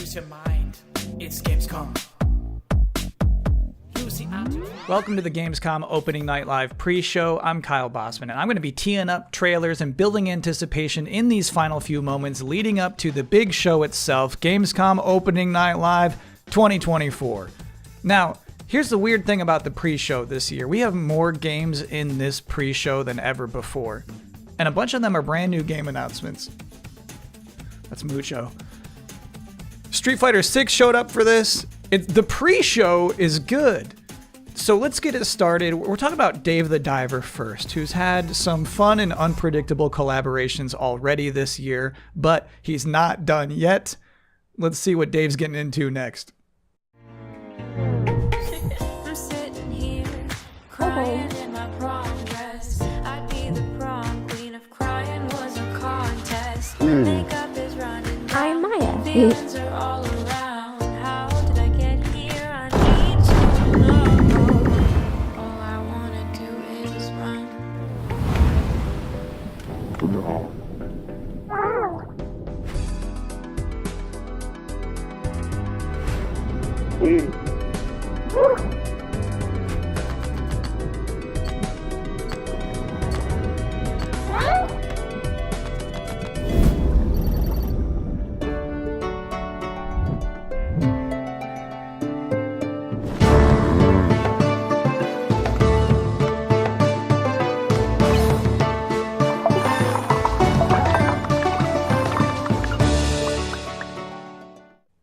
Lose your mind. It's Gamescom. Welcome to the Gamescom Opening Night Live pre-show. I'm Kyle Bossman, and I'm going to be teeing up trailers and building anticipation in these final few moments leading up to the big show itself, Gamescom Opening Night Live 2024. Now, here's the weird thing about the pre-show this year. We have more games in this pre-show than ever before, and a bunch of them are brand new game announcements. That's mucho. Street Fighter 6 showed up for this. The pre-show is good. So let's get it started. We're talking about Dave the Diver first, who's had some fun and unpredictable collaborations already this year, but he's not done yet. Let's see what Dave's getting into next. I'm sitting here crying in my prom dress. I'd be the prom queen if crying was a contest. Makeup is running down. I'm Maya. Feelings are all around. How did I get here? I need to know. All I wanna do is run.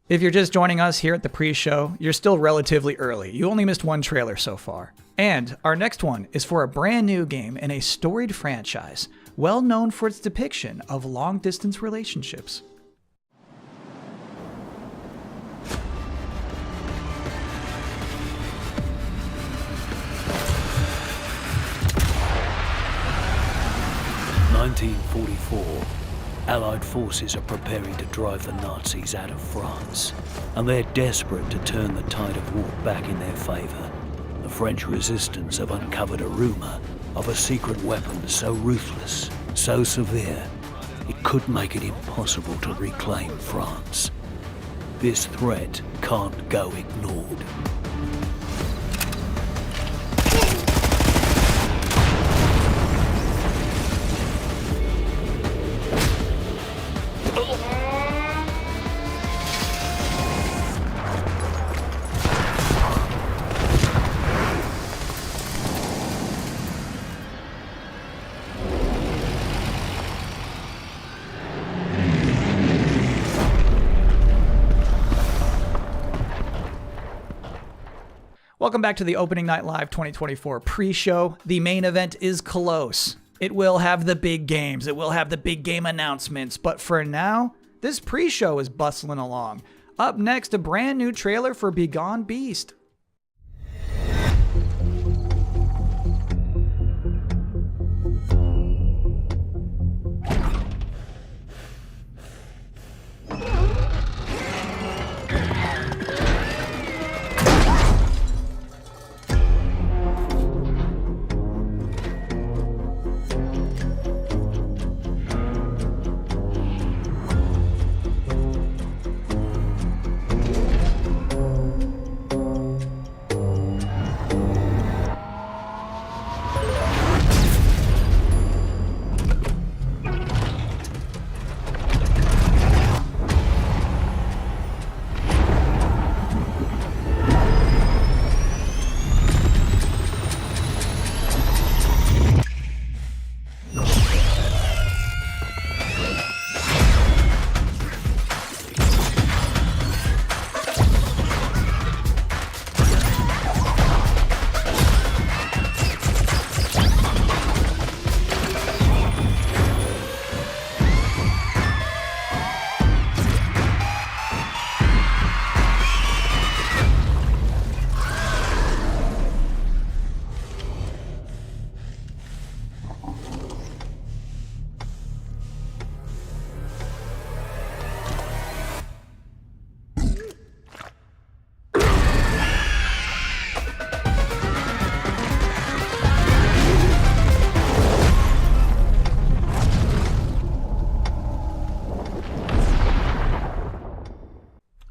If you're just joining us here at the pre-show, you're still relatively early. You only missed one trailer so far. And our next one is for a brand new game in a storied franchise, well known for its depiction of long-distance relationships. (1944). Allied forces are preparing to drive the Nazis out of France, and they're desperate to turn the tide of war back in their favour. The French resistance have uncovered a rumour of a secret weapon so ruthless, so severe, it could make it impossible to reclaim France. This threat can't go ignored. Welcome back to the Opening Night Live 2024 pre-show. The main event is close. It will have the big games. It will have the big game announcements. But for now, this pre-show is bustling along. Up next, a brand new trailer for Begone Beast.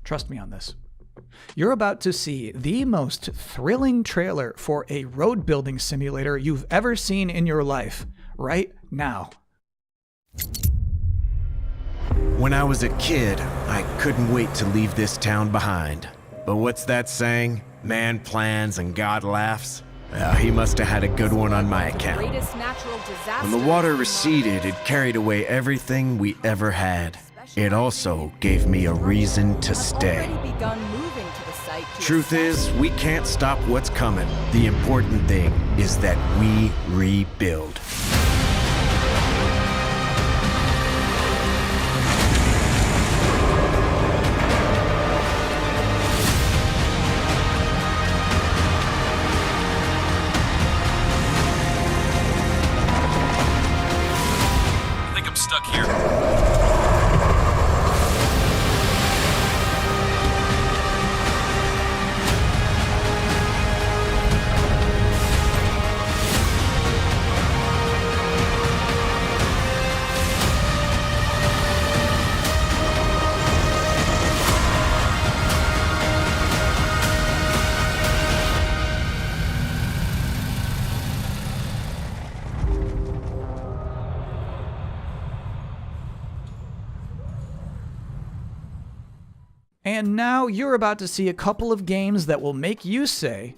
Trust me on this. You're about to see the most thrilling trailer for a road building simulator you've ever seen in your life, right now. When I was a kid, I couldn't wait to leave this town behind. But what's that saying? Man plans and God laughs? Well, he must have had a good one on my account. Greatest natural disaster. When the water receded, it carried away everything we ever had. It also gave me a reason to stay. Already begun moving to the site. Truth is, we can't stop what's coming. The important thing is that we rebuild. I think I'm stuck here. And now you're about to see a couple of games that will make you say,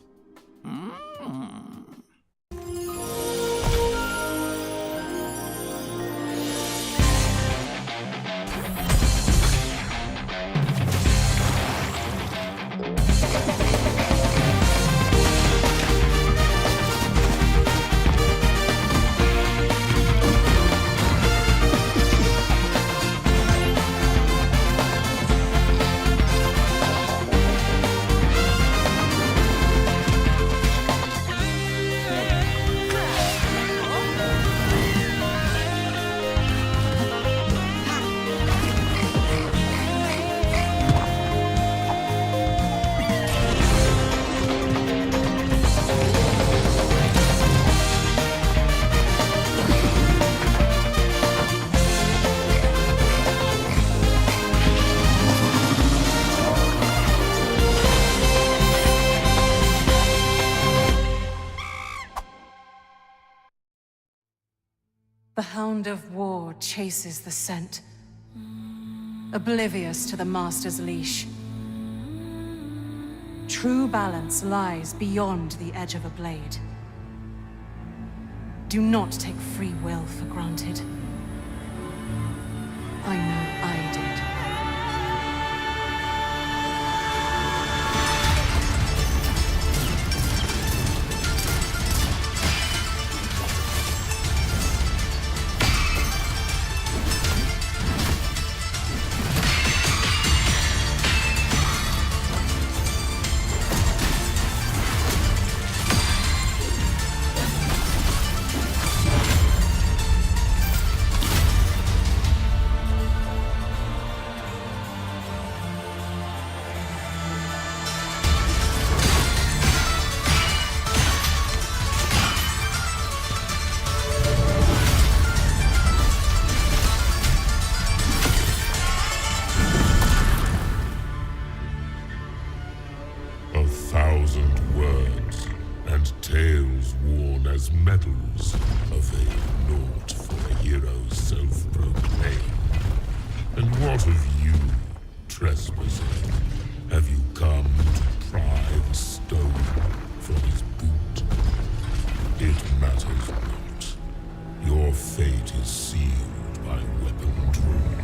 The hound of war chases the scent, oblivious to the master's leash. True balance lies beyond the edge of a blade. Do not take free will for granted. I know I did. A thousand words and tales worn as medals avail naught for a hero's self-proclaimed. And what of you, trespasser? Have you come to pry the stone from his boot? It matters not. Your fate is sealed by weapon drawn.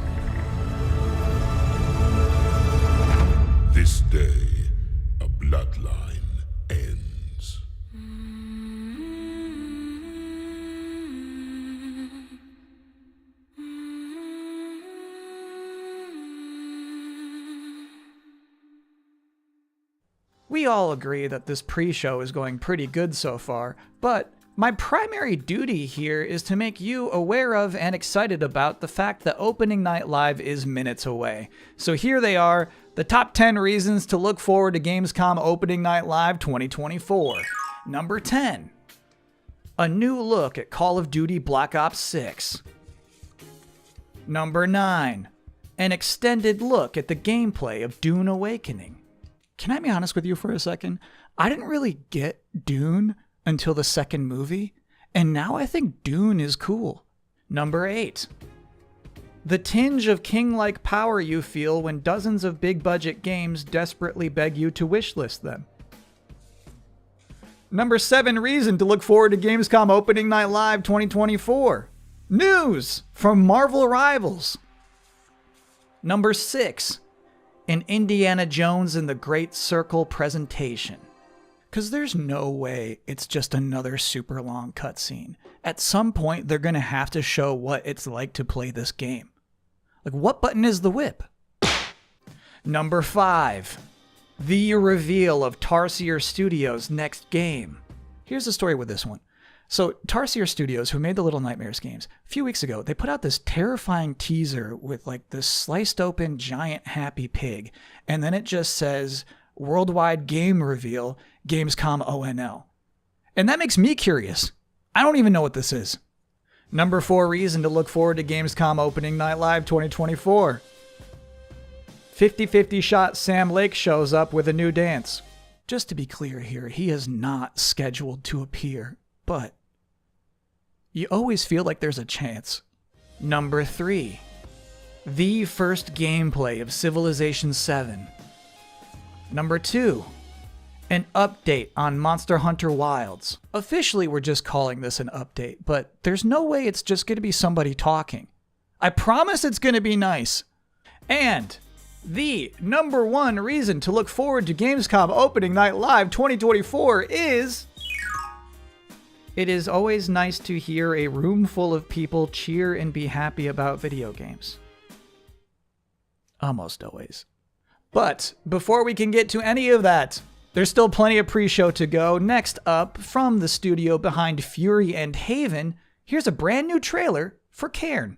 This day, a bloodline ends. we all agree that this pre-show is going pretty good so far, but my primary duty here is to make you aware of and excited about the fact that Opening Night Live is minutes away. So here they are, the top 10 reasons to look forward to Gamescom Opening Night Live 2024. Number 10. A new look at Call of Duty Black Ops 6. Number 9. an extended look at the gameplay of Dune Awakening. Can I be honest with you for a second? I didn't really get Dune until the second movie, and now I think Dune is cool. Number 8. The tinge of king-like power you feel when dozens of big-budget games desperately beg you to wishlist them. Number 7 reason to look forward to Gamescom Opening Night Live 2024. News from Marvel Rivals. Number 6. An Indiana Jones and the Great Circle presentation. Because there's no way it's just another super long cutscene. At some point, they're going to have to show what it's like to play this game. Like, what button is the whip? Number 5. The reveal of Tarsier Studios' next game. Here's the story with this one. So, Tarsier Studios, who made the Little Nightmares games, a few weeks ago, they put out this terrifying teaser with like this sliced open giant happy pig. And then it just says, worldwide game reveal, Gamescom ONL. And that makes me curious. I don't even know what this is. Number 4 reason to look forward to Gamescom Opening Night Live 2024. 50-50 shot Sam Lake shows up with a new dance. Just to be clear here, he is not scheduled to appear, but you always feel like there's a chance. Number 3. The first gameplay of Civilization 7. Number 2. An update on Monster Hunter Wilds. Officially, we're just calling this an update, but there's no way it's just going to be somebody talking. I promise it's going to be nice. And the number 1 reason to look forward to Gamescom Opening Night Live 2024 is... it is always nice to hear a room full of people cheer and be happy about video games. Almost always. But before we can get to any of that, there's still plenty of pre-show to go. Next up, from the studio behind Fury and Haven, here's a brand new trailer for Cairn.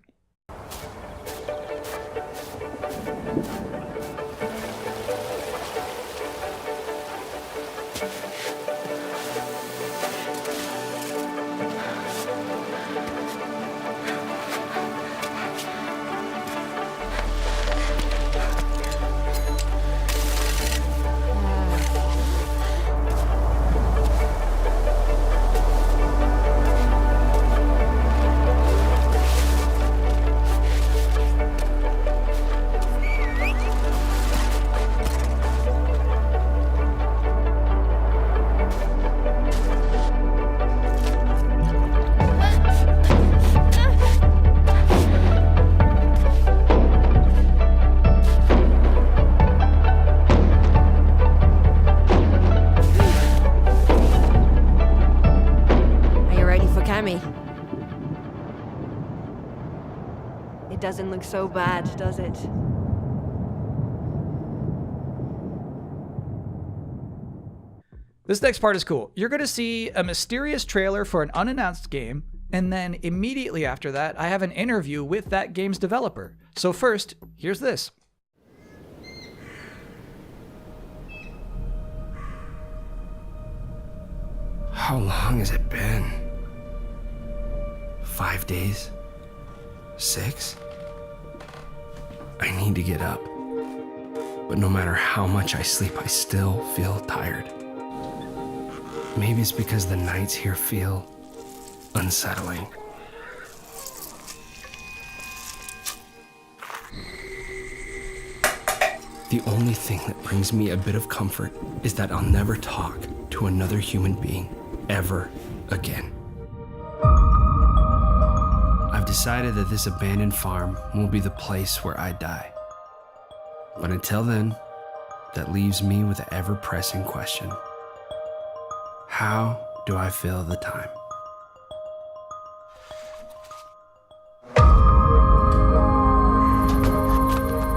It doesn't look so bad, does it? This next part is cool. You're going to see a mysterious trailer for an unannounced game, and then immediately after that, I have an interview with that game's developer. So first, here's this. How long has it been? 5 days? 6? I need to get up. But no matter how much I sleep, I still feel tired. Maybe it's because the nights here feel unsettling. The only thing that brings me a bit of comfort is that I'll never talk to another human being ever again. I've decided that this abandoned farm will be the place where I die. But until then, that leaves me with the ever-pressing question. How do I fill the time?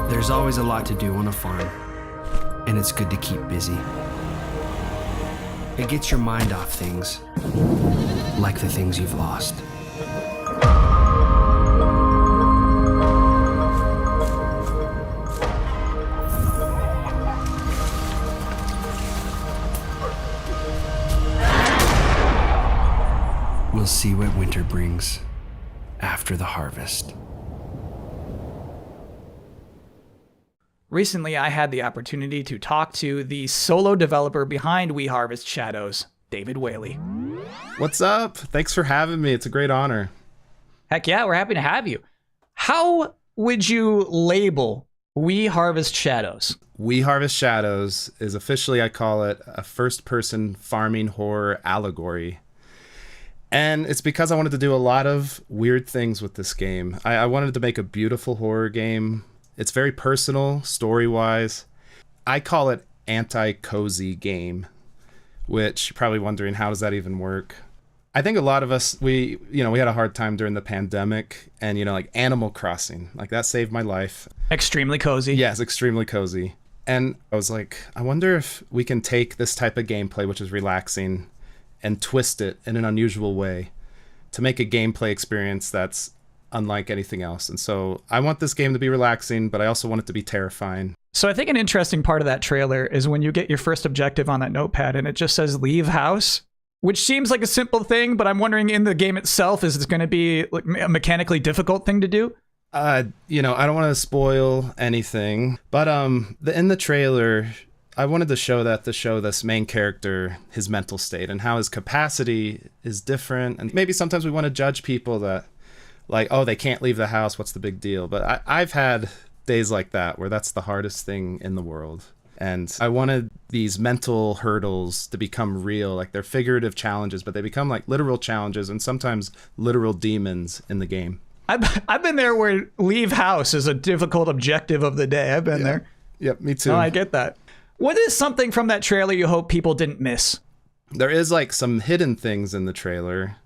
There's always a lot to do on a farm, and it's good to keep busy. It gets your mind off things, like the things you've lost. We'll see what winter brings after the harvest. Recently, I had the opportunity to talk to the solo developer behind We Harvest Shadows, David Whaley. What's up? Thanks for having me. It's a great honor. Heck yeah, we're happy to have you. How would you label We Harvest Shadows? We Harvest Shadows is officially, I call it, a first-person farming horror allegory. And it's because I wanted to do a lot of weird things with this game. I wanted to make a beautiful horror game. It's very personal, story-wise. I call it anti-cozy game, which you're probably wondering, how does that even work? I think a lot of us, we had a hard time during the pandemic, and, like Animal Crossing, like that saved my life. Extremely cozy. Yes, extremely cozy. And I was like, I wonder if we can take this type of gameplay, which is relaxing, and twist it in an unusual way to make a gameplay experience that's unlike anything else. And so I want this game to be relaxing, but I also want it to be terrifying. So I think an interesting part of that trailer is when you get your first objective on that notepad and it just says leave house, which seems like a simple thing, but I'm wondering in the game itself, is this going to be like a mechanically difficult thing to do? I don't want to spoil anything, but in the trailer, I wanted to show this main character, his mental state and how his capacity is different. And maybe sometimes we want to judge people that, like, oh, they can't leave the house, what's the big deal? But I've had days like that where that's the hardest thing in the world. And I wanted these mental hurdles to become real, like they're figurative challenges, but they become like literal challenges and sometimes literal demons in the game. I've been there where leave house is a difficult objective of the day. I've been there. Yep, me too. Oh, I get that. What is something from that trailer you hope people didn't miss? There is like some hidden things in the trailer.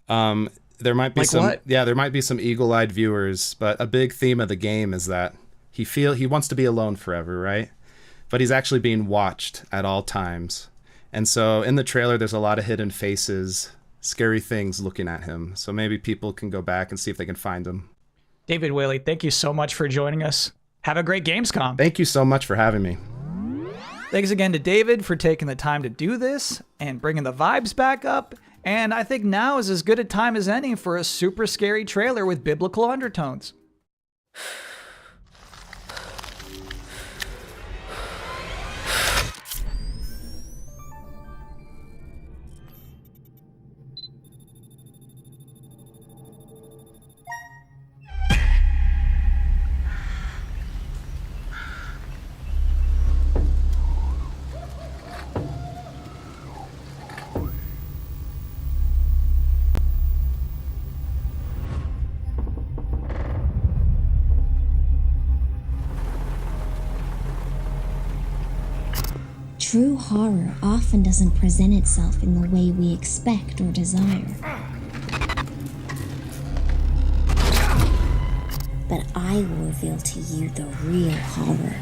There might be there might be some eagle-eyed viewers, but a big theme of the game is that he wants to be alone forever, right? But he's actually being watched at all times. And so in the trailer, there's a lot of hidden faces, scary things looking at him. So maybe people can go back and see if they can find him. David Whaley, thank you so much for joining us. Have a great Gamescom. Thank you so much for having me. Thanks again to David for taking the time to do this and bringing the vibes back up. And I think now is as good a time as any for a super scary trailer with biblical undertones. True horror often doesn't present itself in the way we expect or desire. But I will reveal to you the real horror.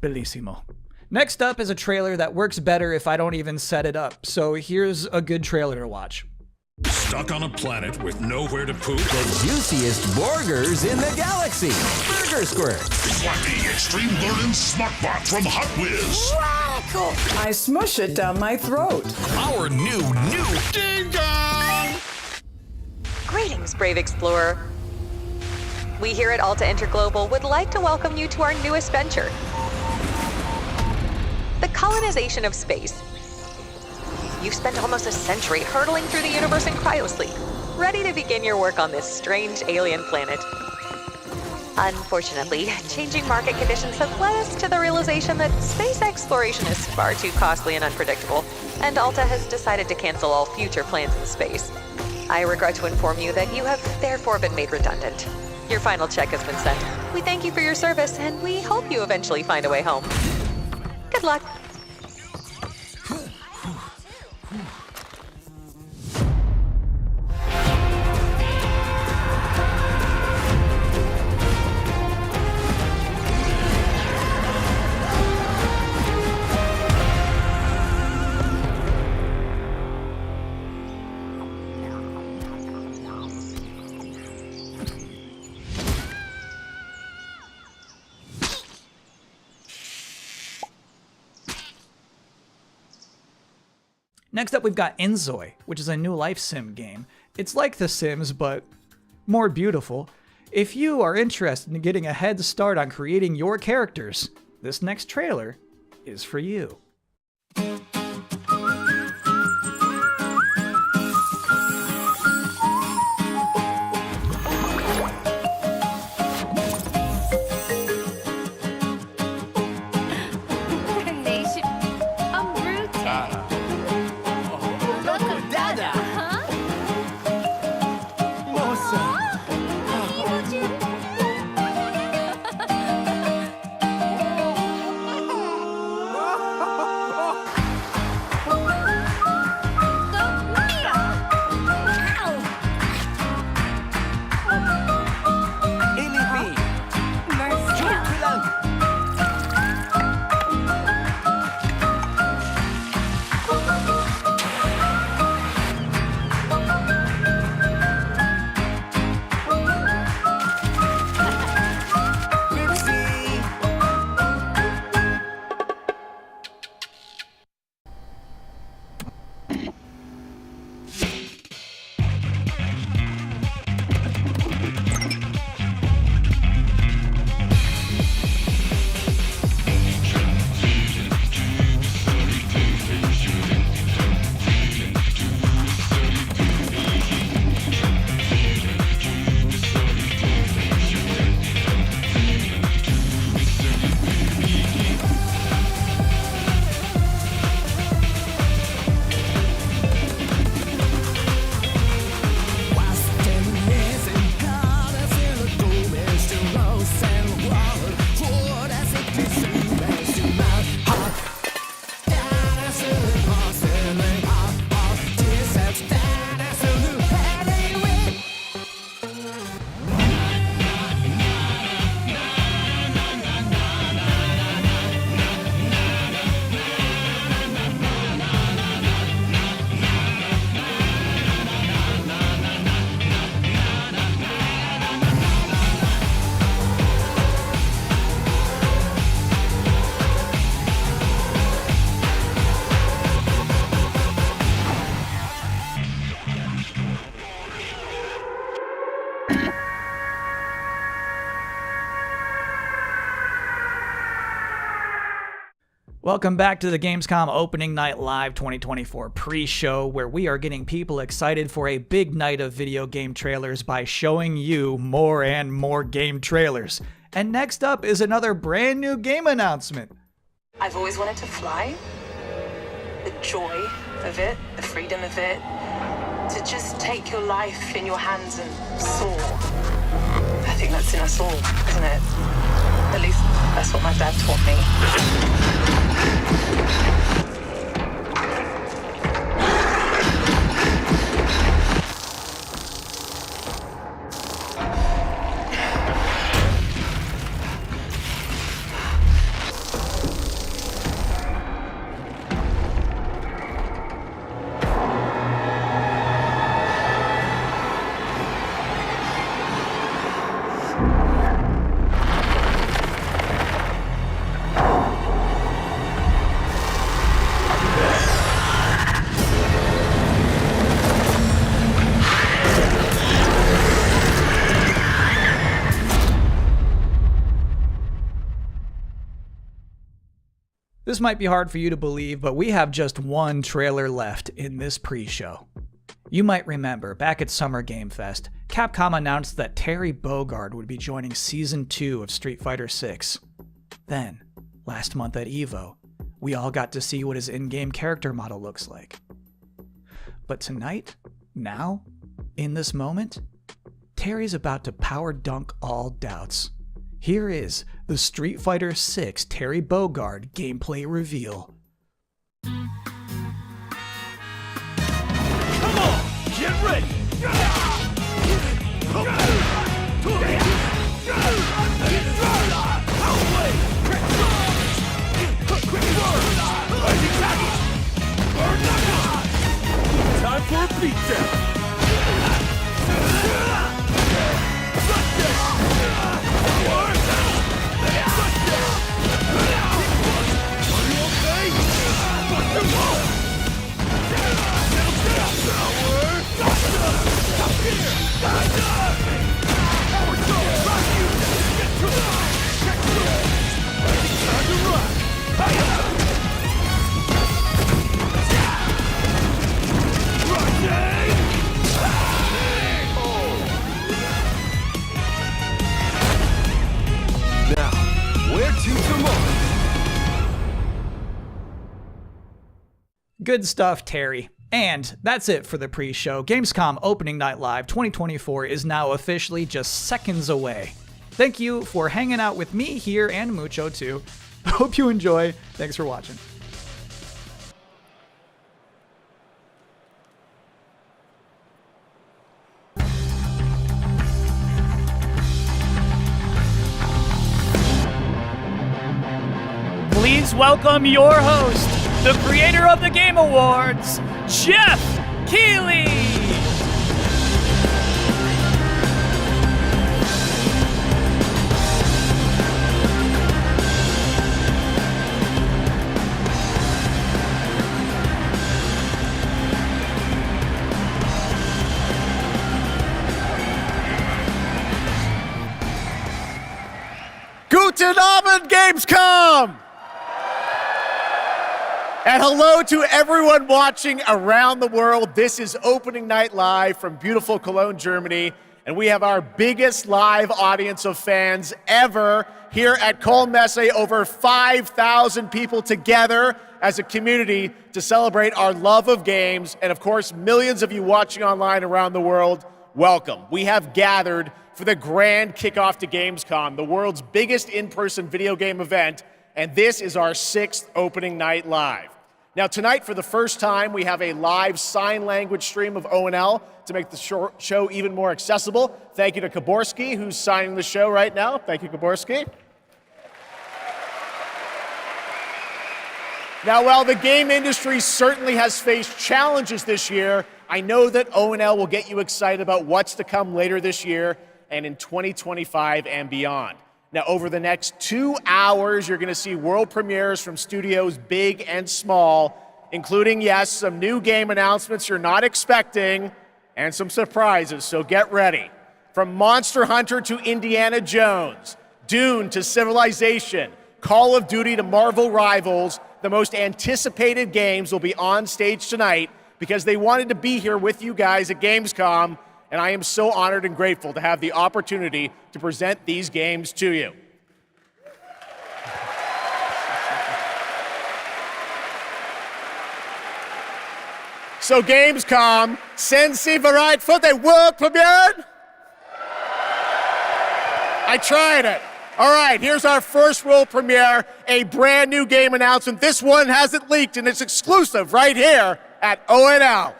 Bellissimo. Next up is a trailer that works better if I don't even set it up. So here's a good trailer to watch. Stuck on a planet with nowhere to poop? The juiciest burgers in the galaxy. Burger Squirt. Wacky Extreme Learning Smartbot from Hot Whiz. I smush it down my throat. Our new Ding Dong! Greetings, brave explorer. We here at Alta Interglobal would like to welcome you to our newest venture, the colonization of space. You've spent almost a century hurtling through the universe in cryosleep, ready to begin your work on this strange alien planet. Unfortunately, changing market conditions have led us to the realization that space exploration is far too costly and unpredictable, and Alta has decided to cancel all future plans in space. I regret to inform you that you have therefore been made redundant. Your final check has been sent. We thank you for your service, and we hope you eventually find a way home. Good luck. Next up, we've got Inzoi, which is a new life sim game. It's like The Sims, but more beautiful. If you are interested in getting a head start on creating your characters, this next trailer is for you. Welcome back to the Gamescom Opening Night Live 2024 pre-show, where we are getting people excited for a big night of video game trailers by showing you more and more game trailers. And next up is another brand new game announcement. I've always wanted to fly. The joy of it, the freedom of it, to just take your life in your hands and soar. I think that's in us all, isn't it? At least that's what my dad taught me. This might be hard for you to believe, but we have just one trailer left in this pre-show. You might remember, back at Summer Game Fest, Capcom announced that Terry Bogard would be joining Season 2 of Street Fighter VI. Then, last month at EVO, we all got to see what his in-game character model looks like. But tonight, now, in this moment, Terry's about to power dunk all doubts. Here is the Street Fighter VI Terry Bogard gameplay reveal. Come on, get ready! Time for a beatdown! to tomorrow. Good stuff, Terry. And that's it for the pre-show. Gamescom Opening Night Live 2024 is now officially just seconds away. Thank you for hanging out with me here and Mucho too. Hope you enjoy. Thanks for watching. Please welcome your host, the creator of the Game Awards, Jeff Keighley! Guten Abend, Gamescom! And hello to everyone watching around the world. This is Opening Night Live from beautiful Cologne, Germany. And we have our biggest live audience of fans ever here at Kölnmesse. Over 5,000 people together as a community to celebrate our love of games. And of course, millions of you watching online around the world, welcome. We have gathered for the grand kickoff to Gamescom, the world's biggest in-person video game event, and this is our 6th Opening Night Live. Now tonight, for the first time, we have a live sign language stream of ONL to make the show even more accessible. Thank you to Kaborski, who's signing the show right now. Thank you, Kaborski. Now, while the game industry certainly has faced challenges this year, I know that ONL will get you excited about what's to come later this year and in 2025 and beyond. Now, over the next 2 hours, you're going to see world premieres from studios big and small, including, yes, some new game announcements you're not expecting, and some surprises, so get ready. From Monster Hunter to Indiana Jones, Dune to Civilization, Call of Duty to Marvel Rivals, the most anticipated games will be on stage tonight because they wanted to be here with you guys at Gamescom, and I am so honored and grateful to have the opportunity to present these games to you. So Gamescom, sind Sie bereit for the world premiere? I tried it. All right, here's our first world premiere, a brand new game announcement. This one hasn't leaked and it's exclusive right here at ONL.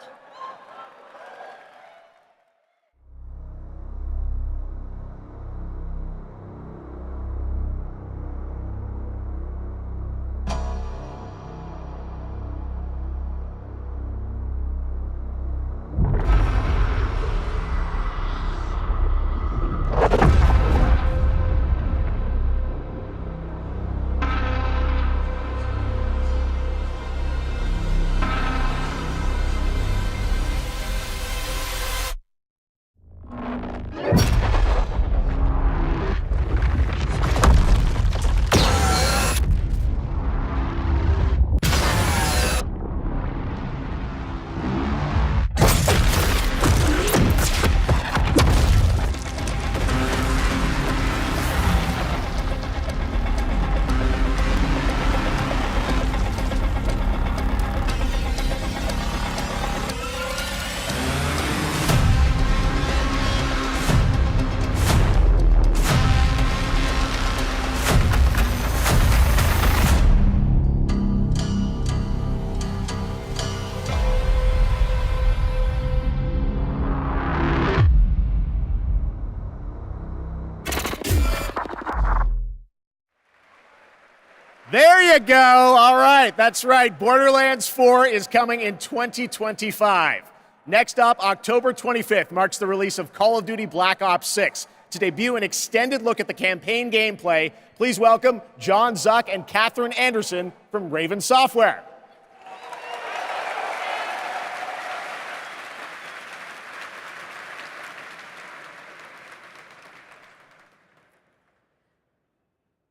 There you go. All right, that's right. Borderlands 4 is coming in 2025. Next up, October 25th marks the release of Call of Duty Black Ops 6. To debut an extended look at the campaign gameplay, please welcome John Zuck and Catherine Anderson from Raven Software.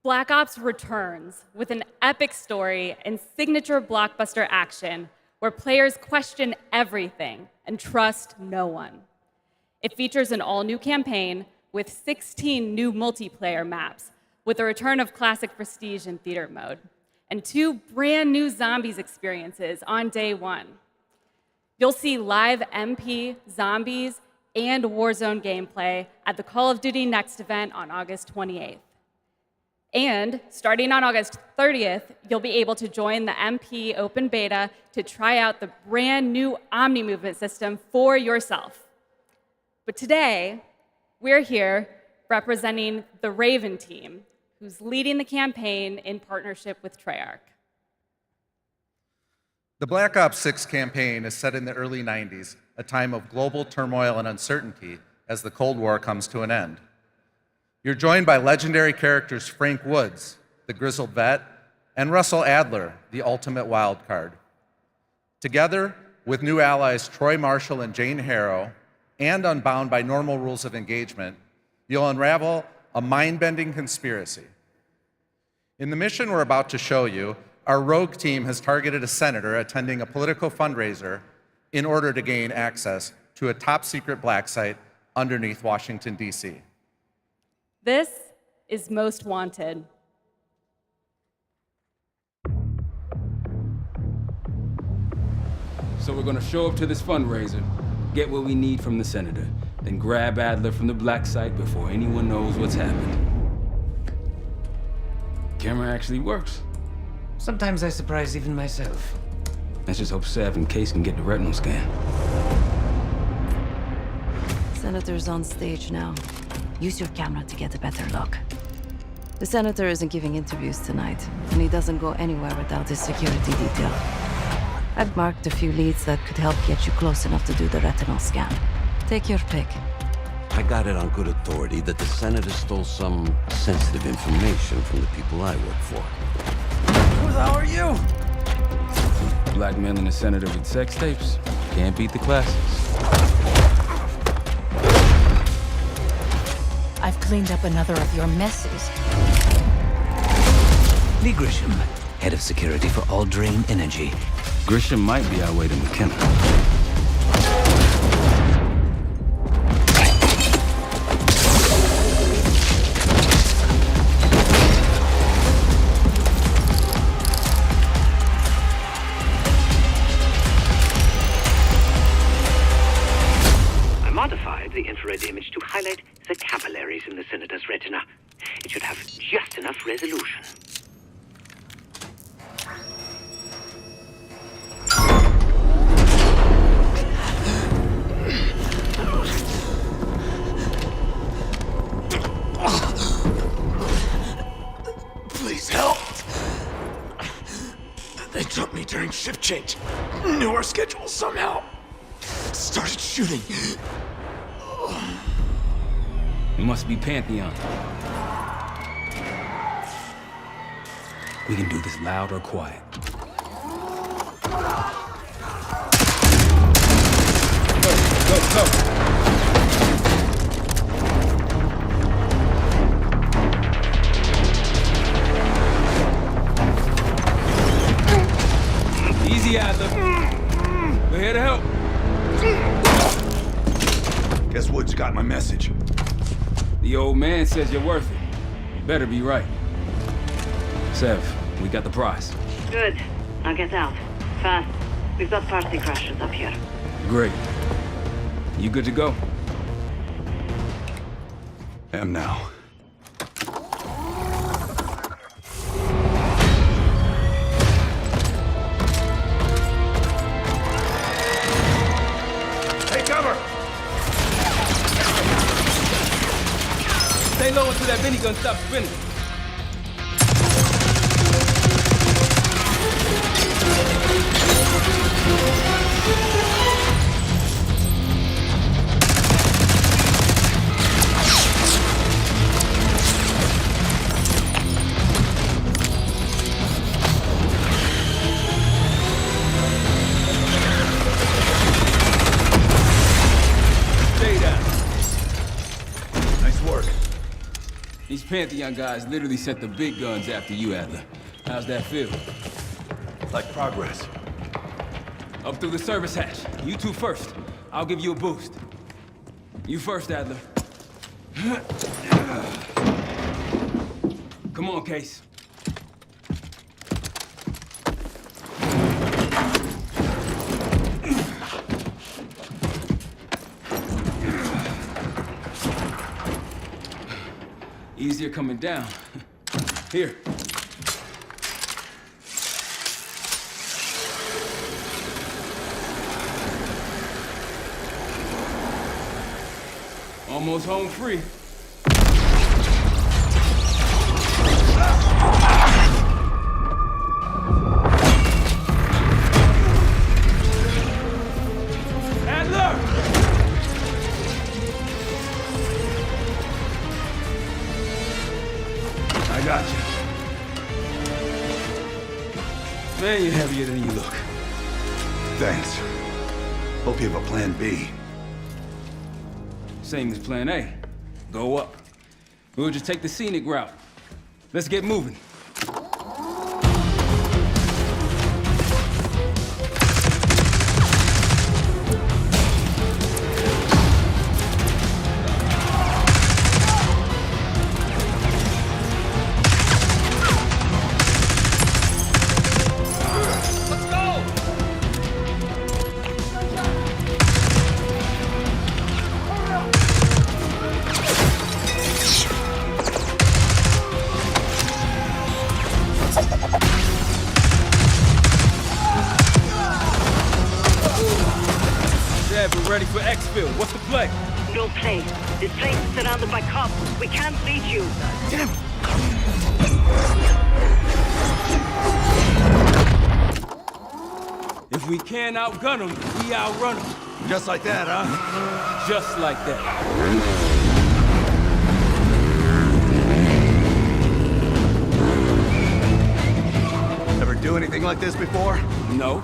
Black Ops returns with an epic story and signature blockbuster action where players question everything and trust no one. It features an all-new campaign with 16 new multiplayer maps, with the return of classic prestige in theater mode, and 2 brand new zombies experiences on day 1. You'll see live MP, zombies, and Warzone gameplay at the Call of Duty Next event on August 28th. And starting on August 30th, you'll be able to join the MP open beta to try out the brand new Omni movement system for yourself. But today, we're here representing the Raven team, who's leading the campaign in partnership with Treyarch. The Black Ops 6 campaign is set in the early 90s, a time of global turmoil and uncertainty as the Cold War comes to an end. You're joined by legendary characters Frank Woods, the grizzled vet, and Russell Adler, the ultimate wild card. Together with new allies Troy Marshall and Jane Harrow, and unbound by normal rules of engagement, you'll unravel a mind-bending conspiracy. In the mission we're about to show you, our rogue team has targeted a senator attending a political fundraiser in order to gain access to a top-secret black site underneath Washington, D.C. This is Most Wanted. So we're gonna show up to this fundraiser, get what we need from the senator, then grab Adler from the black site before anyone knows what's happened. Camera actually works. Sometimes I surprise even myself. Let's just hope Sev and Case can get the retinal scan. Senator's on stage now. Use your camera to get a better look. The senator isn't giving interviews tonight, and he doesn't go anywhere without his security detail. I've marked a few leads that could help get you close enough to do the retinal scan. Take your pick. I got it on good authority that the senator stole some sensitive information from the people I work for. Who the hell are you? Blackmailing a senator with sex tapes. Can't beat the classes. I've cleaned up another of your messes. Lee Grisham, head of security for Alderain Energy. Grisham might be our way to McKenna. I modified the infrared image to highlight the capillaries in the senator's retina. It should have just enough resolution. Please help! They took me during shift change. Knew our schedule somehow. Started shooting. It must be Pantheon. We can do this loud or quiet. Go. Easy, Adler. We're here to help. Guess Woods got my message. The old man says you're worth it. You better be right. Sev, we got the prize. Good. Now get out. Fast. We've got party crashers up here. Great. You good to go? Am now. Take cover! Stay low until that minigun stops spinning. Stay down. Nice work. These Pantheon guys literally sent the big guns after you, Adler. How's that feel? Like progress. Up through the service hatch. You two first. I'll give you a boost. You first, Adler. Come on, Case. Easier coming down. Here. Almost home free. Adler! I got you. Man, you're heavier than you look. Thanks. Hope you have a plan B. Same as plan A. Go up. We'll just take the scenic route. Let's get moving. We're ready for exfil. What's the play? No play. This place is surrounded by cops. We can't reach you. Damn it! If we can't outgun them, we outrun them. Just like that, huh? Just like that. Ever do anything like this before? No.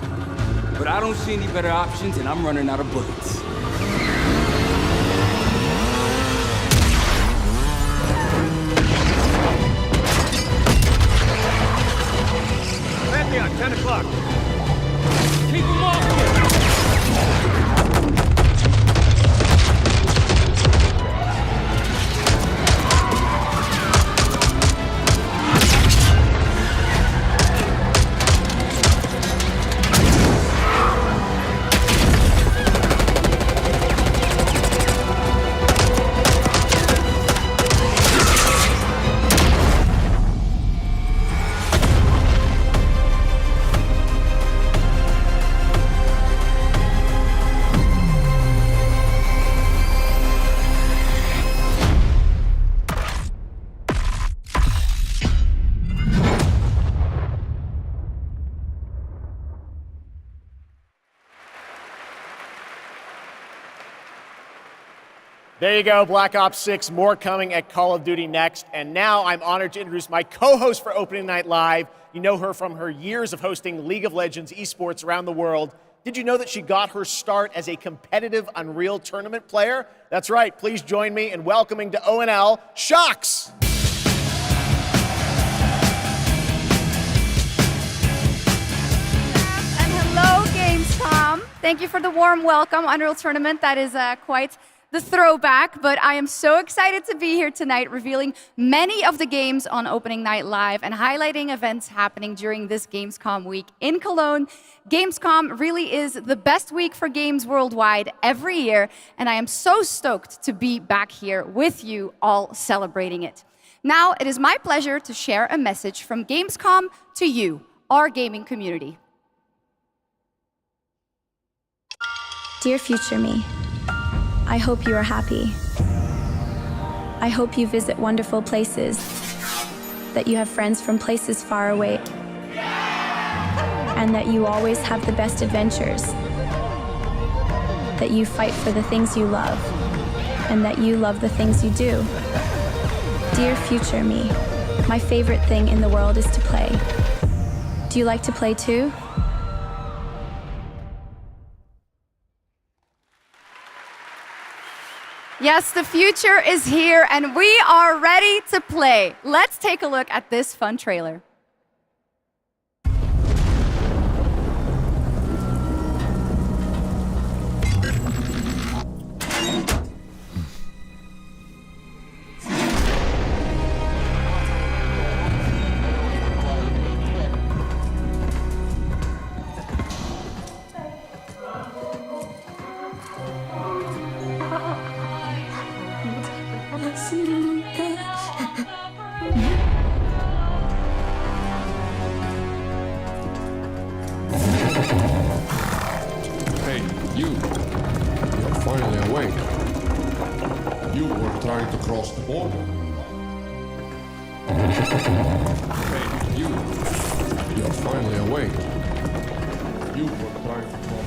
But I don't see any better options, and I'm running out of bullets. Pantheon, 10 o'clock. Keep them off here! There you go, Black Ops 6, more coming at Call of Duty next. And now I'm honored to introduce my co-host for Opening Night Live. You know her from her years of hosting League of Legends esports around the world. Did you know that she got her start as a competitive Unreal Tournament player? That's right, please join me in welcoming to ONL, Shox! And hello, Gamescom. Thank you for the warm welcome. Unreal Tournament, that is quite the throwback, but I am so excited to be here tonight revealing many of the games on Opening Night Live and highlighting events happening during this Gamescom week in Cologne. Gamescom really is the best week for games worldwide every year, and I am so stoked to be back here with you all celebrating it. Now, it is my pleasure to share a message from Gamescom to you, our gaming community. Dear future me, I hope you are happy. I hope you visit wonderful places, that you have friends from places far away, and that you always have the best adventures, that you fight for the things you love, and that you love the things you do. Dear future me, my favorite thing in the world is to play. Do you like to play too? Yes, the future is here and we are ready to play. Let's take a look at this fun trailer. cross the border. Hey, you're finally awake. You were trying to talk.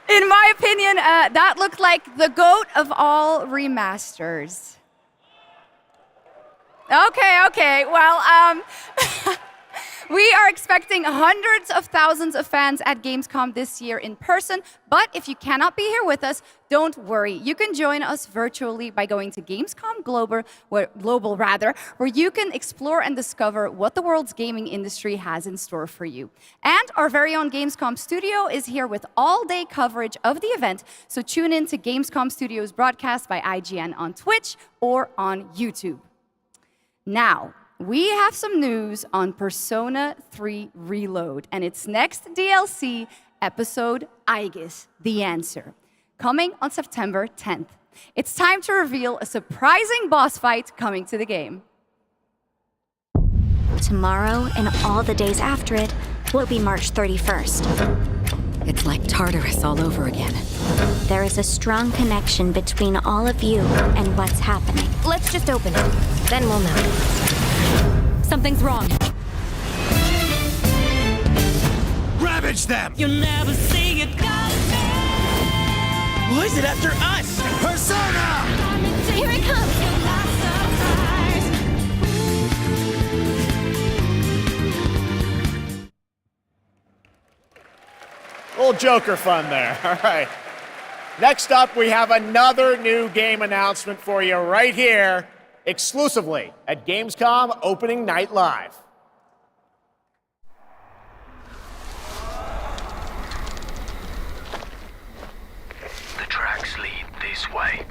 In my opinion, that looked like the GOAT of all remasters. Okay. Well, we are expecting hundreds of thousands of fans at Gamescom this year in person, but if you cannot be here with us, don't worry. You can join us virtually by going to Gamescom Global, where you can explore and discover what the world's gaming industry has in store for you. And our very own Gamescom studio is here with all-day coverage of the event, so tune in to Gamescom Studios broadcast by IGN on Twitch or on YouTube. Now, we have some news on Persona 3 Reload and its next DLC episode, Aegis, The Answer, coming on September 10th. It's time to reveal a surprising boss fight coming to the game. Tomorrow and all the days after it will be March 31st. It's like Tartarus all over again. There is a strong connection between all of you and what's happening. Let's just open it, then we'll know. Something's wrong. Ravage them! You'll never see it coming. Why is it after us? Persona! Here it comes! Little Joker fun there. All right. Next up, we have another new game announcement for you right here, exclusively at Gamescom Opening Night Live. The tracks lead this way.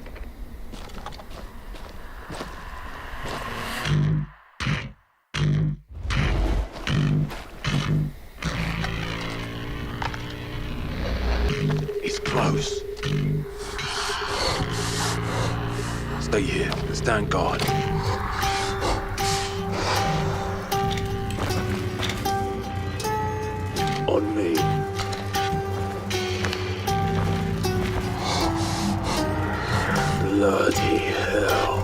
He's close. Stay here. Stand guard. On me. Bloody hell.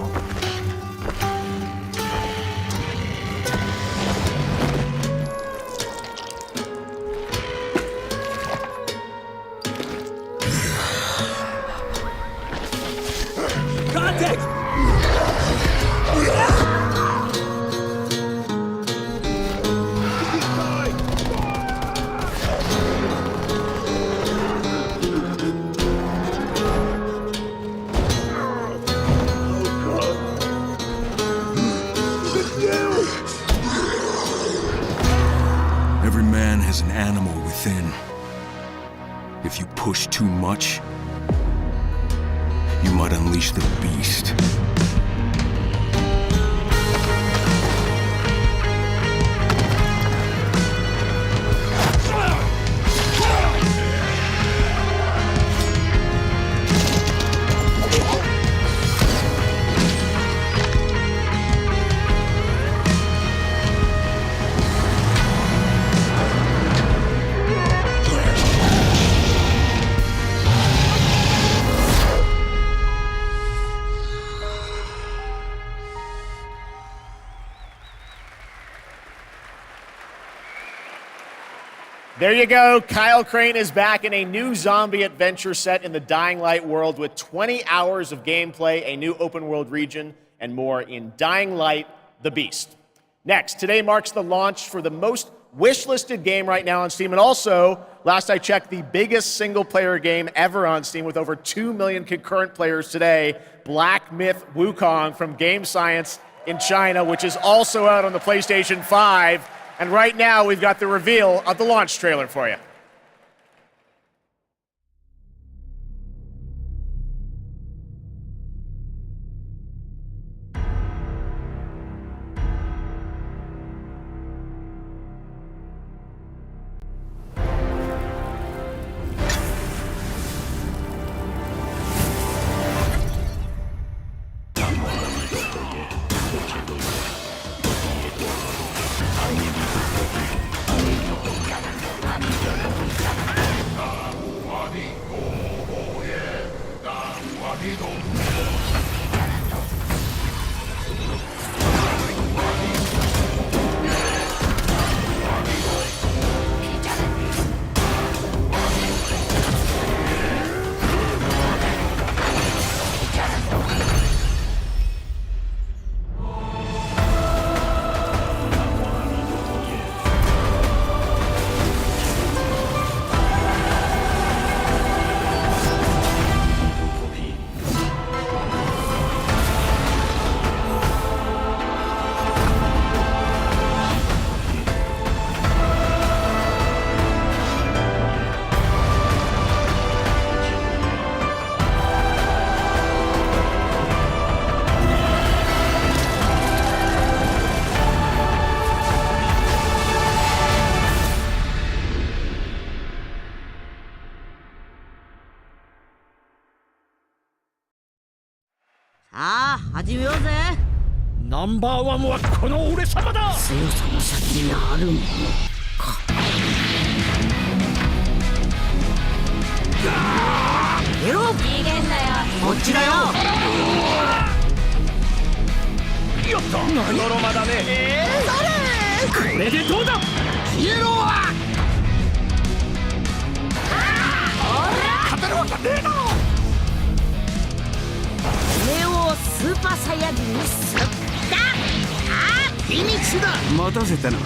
Contact! Every man has an animal within. If you push too much, you might unleash the beast. There you go. Kyle Crane is back in a new zombie adventure set in the Dying Light world with 20 hours of gameplay, a new open world region, and more in Dying Light: The Beast. Next, today marks the launch for the most wish-listed game right now on Steam, and also, last I checked, the biggest single-player game ever on Steam with over 2 million concurrent players today, Black Myth Wukong from Game Science in China, which is also out on the PlayStation 5. And right now, we've got the reveal of the launch trailer for you.ナンバーワンはこの俺様だ。強さの先にあるものか。ゲロ。逃げんなよ。こっちだよ。やった。ノロマだね。誰？これでどうだ。イエローは。勝てるわけねえの。俺をスーパーサイヤ人にすっ。フィニッシュだ。待たせたな。こ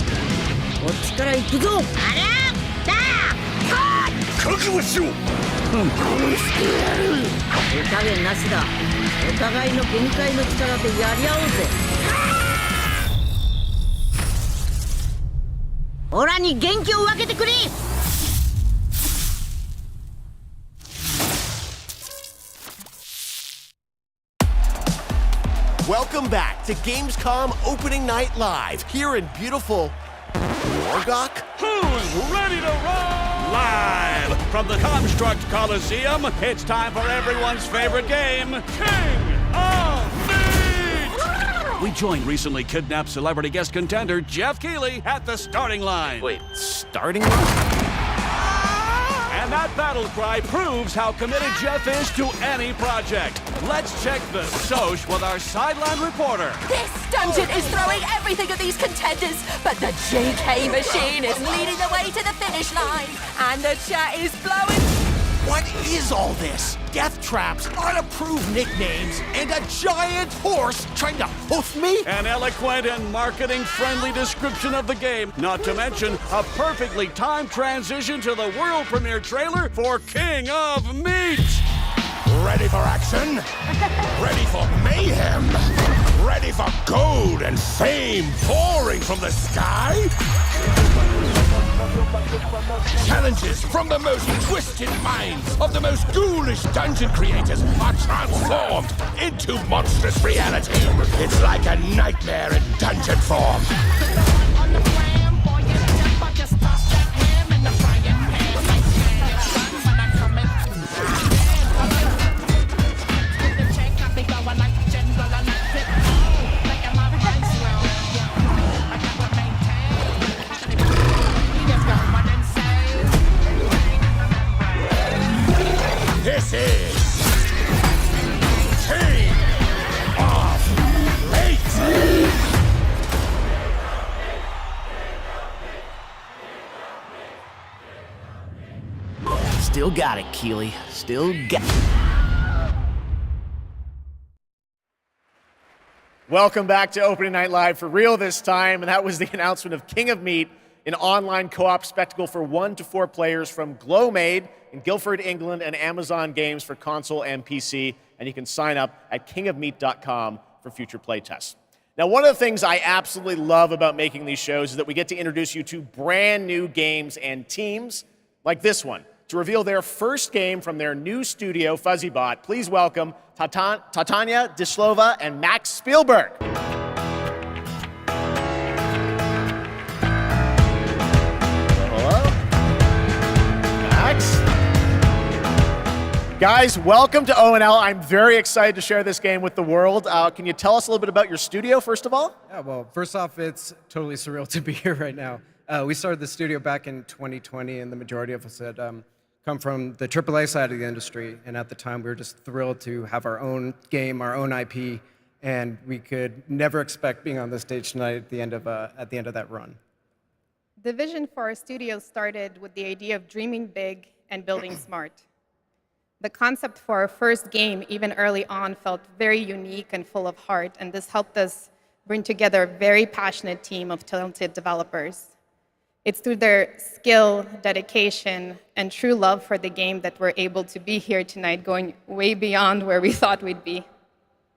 っちから行くぞ。あらだ。覚悟しろ。殺してやる。手加減なしだ。お互いの限界の力でやり合おうぜ。オラに元気を分けてくれ。Welcome back to Gamescom Opening Night Live, here in beautiful Wargok? Who's ready to roll? Live from the Comstruct Coliseum, it's time for everyone's favorite game, King of Meat! We joined recently kidnapped celebrity guest contender Jeff Keighley at the starting line. Wait, starting line? And that battle cry proves how committed Jeff is to any project. Let's check the Soch with our sideline reporter. This dungeon is throwing everything at these contenders, but the JK machine is leading the way to the finish line, and the chat is blowing. What is all this? Death traps, unapproved nicknames, and a giant horse trying to hoof me? An eloquent and marketing-friendly description of the game, not to mention a perfectly timed transition to the world premiere trailer for King of Meat. Ready for action? Ready for mayhem? Ready for gold and fame pouring from the sky? Challenges from the most twisted minds of the most ghoulish dungeon creators are transformed into monstrous reality. It's like a nightmare in dungeon form. This is King of Meat! Still got it, Keely. Still got Welcome back to Opening Night Live for real this time, and that was the announcement of King of Meat, an online co-op spectacle for 1 to 4 players from Glowmade in Guildford, England, and Amazon Games for console and PC, and you can sign up at kingofmeat.com for future playtests. Now, one of the things I absolutely love about making these shows is that we get to introduce you to brand new games and teams like this one. To reveal their first game from their new studio, FuzzyBot, please welcome Tatania Dislova and Max Spielberg. Hello? Max? Guys, welcome to ONL. I'm very excited to share this game with the world. Can you tell us a little bit about your studio, first of all? Yeah, well, first off, it's totally surreal to be here right now. We started the studio back in 2020, and the majority of us had come from the AAA side of the industry, and at the time we were just thrilled to have our own game, our own IP, and we could never expect being on this stage tonight at the end of that run. The vision for our studio started with the idea of dreaming big and building smart. The concept for our first game, even early on, felt very unique and full of heart, and this helped us bring together a very passionate team of talented developers. It's through their skill, dedication, and true love for the game that we're able to be here tonight, going way beyond where we thought we'd be.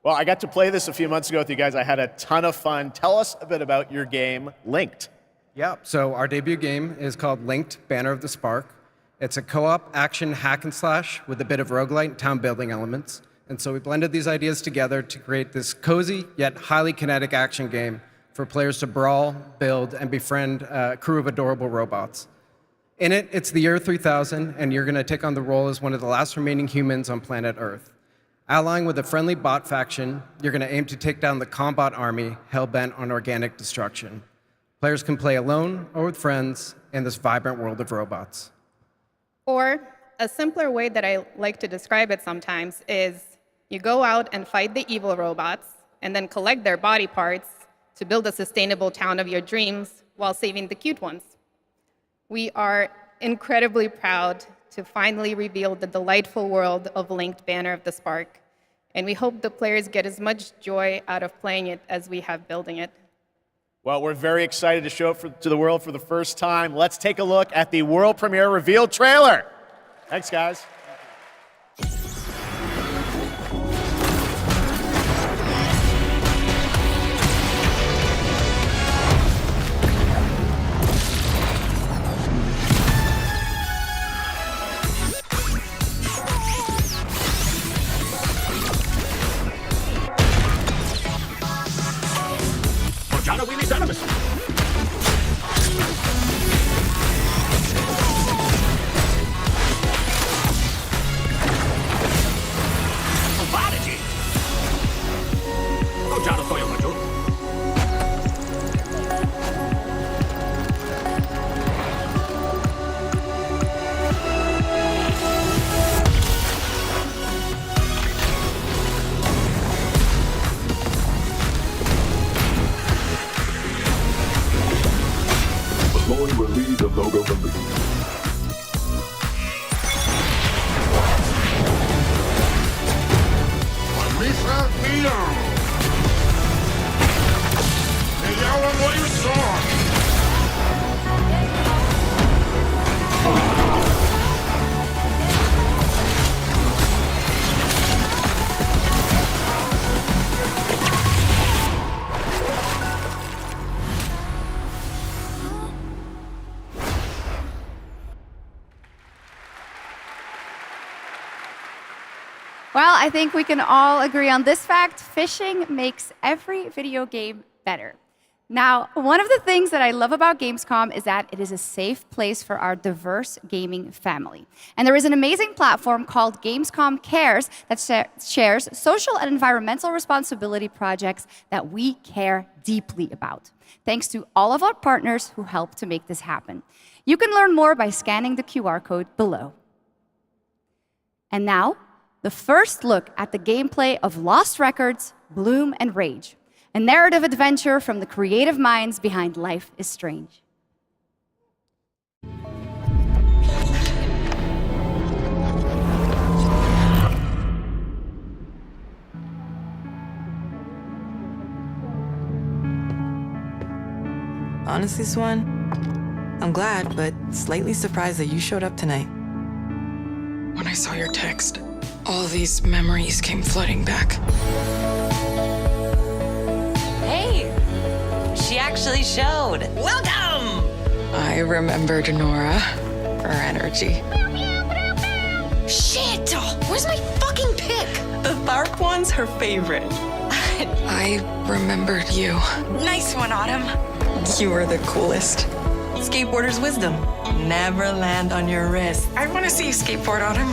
Well, I got to play this a few months ago with you guys. I had a ton of fun. Tell us a bit about your game, Linked. Yeah, so our debut game is called Linked, Banner of the Spark. It's a co-op action hack and slash with a bit of roguelite and town building elements. And so we blended these ideas together to create this cozy yet highly kinetic action game for players to brawl, build, and befriend a crew of adorable robots. In it, it's the year 3000, and you're going to take on the role as one of the last remaining humans on planet Earth. Allying with a friendly bot faction, you're going to aim to take down the Combot army hell-bent on organic destruction. Players can play alone or with friends in this vibrant world of robots. Or a simpler way that I like to describe it sometimes is you go out and fight the evil robots and then collect their body parts to build a sustainable town of your dreams while saving the cute ones. We are incredibly proud to finally reveal the delightful world of Linked Banner of the Spark, and we hope the players get as much joy out of playing it as we have building it. Well, we're very excited to show it to the world for the first time. Let's take a look at the world premiere reveal trailer. Thanks, guys. Jana Willy Dunamis. Prodigy. Jana Soyo Majo. Lloyd will lead the logo release. Lisa Mio! The yellow wave song! Well, I think we can all agree on this fact. Fishing makes every video game better. Now, one of the things that I love about Gamescom is that it is a safe place for our diverse gaming family. And there is an amazing platform called Gamescom Cares that shares social and environmental responsibility projects that we care deeply about. Thanks to all of our partners who help to make this happen. You can learn more by scanning the QR code below. And now, the first look at the gameplay of Lost Records, Bloom and Rage, a narrative adventure from the creative minds behind Life is Strange. Honestly, Swan, I'm glad, but slightly surprised that you showed up tonight. When I saw your text, all these memories came flooding back. Hey, she actually showed. Welcome! I remembered Nora, her energy. Shit! Where's my fucking pick? The Tharp one's her favorite. I remembered you. Nice one, Autumn. You were the coolest. Skateboarder's wisdom. Never land on your wrist. I want to see you skateboard, Autumn.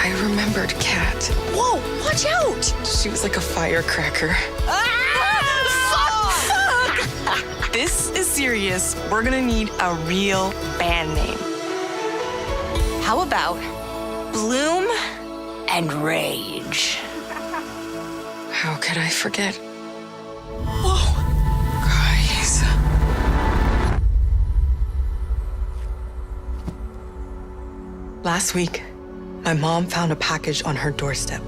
I remembered Kat. Whoa, watch out! She was like a firecracker. Fuck! This is serious. We're gonna need a real band name. How about Bloom and Rage? How could I forget? Whoa! Guys. Last week, my mom found a package on her doorstep.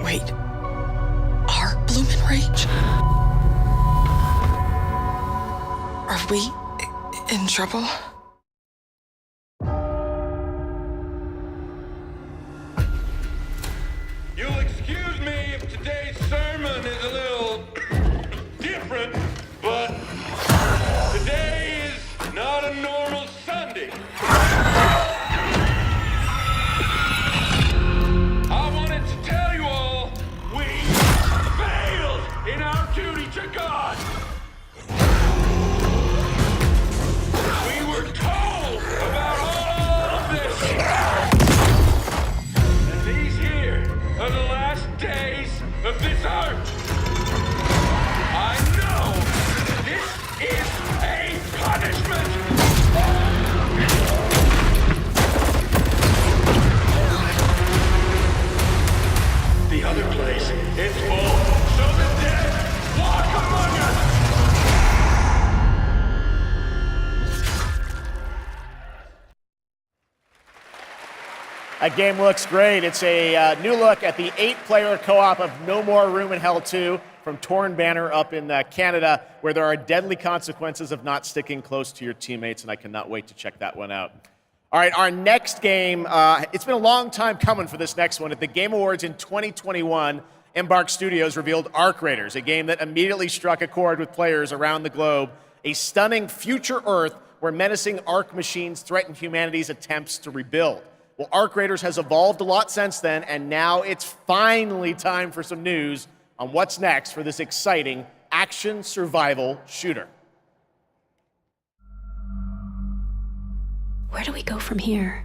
Wait. Are Bloom and Rage? Are we in trouble? You'll excuse me if today's sermon is a little different, but today is not a normal Sunday. I wanted to tell you all, we failed in our duty to God. We were told about all of this. And these here are the last days of this earth. I know this is a punishment. The other place is full, so the dead walk among us. That game looks great. It's a new look at the 8-player co-op of No More Room in Hell 2 from Torn Banner up in Canada, where there are deadly consequences of not sticking close to your teammates, and I cannot wait to check that one out. All right, our next game, it's been a long time coming for this next one. At the Game Awards in 2021, Embark Studios revealed Arc Raiders, a game that immediately struck a chord with players around the globe, a stunning future Earth where menacing Arc machines threaten humanity's attempts to rebuild. Well, Arc Raiders has evolved a lot since then, and now it's finally time for some news on what's next for this exciting action survival shooter. Where do we go from here?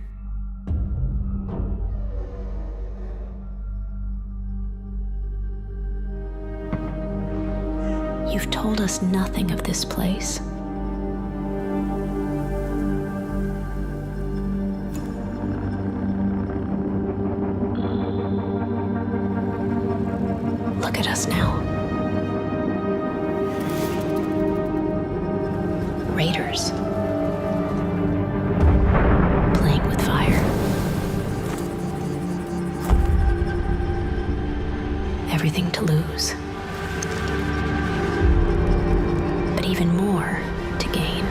You've told us nothing of this place. Look at us now. Raiders. Playing with fire. Everything to lose. But even more to gain.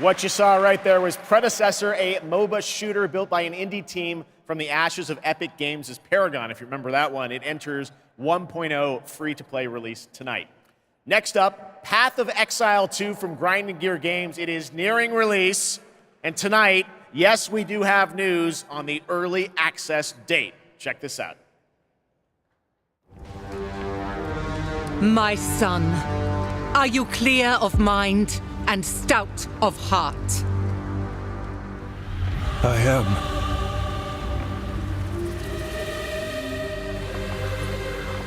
What you saw right there was Predecessor, a MOBA shooter built by an indie team from the ashes of Epic Games' Paragon. If you remember that one, it enters 1.0 free-to-play release tonight. Next up, Path of Exile 2 from Grinding Gear Games. It is nearing release. And tonight, yes, we do have news on the early access date. Check this out. My son, are you clear of mind and stout of heart? I am.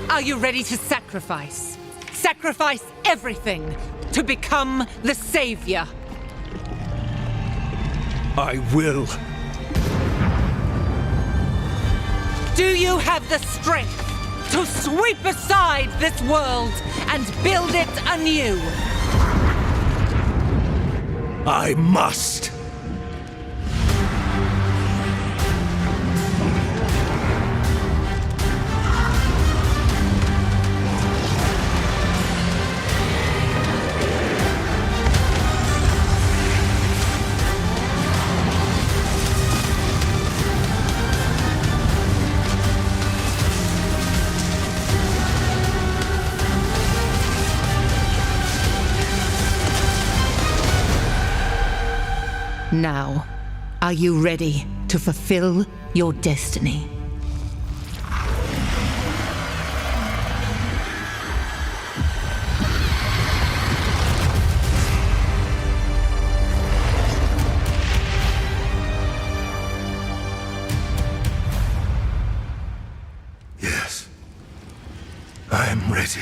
Are you ready to sacrifice? Sacrifice everything to become the savior? I will. Do you have the strength to sweep aside this world and build it anew? I must. Now, are you ready to fulfill your destiny? Yes. I am ready.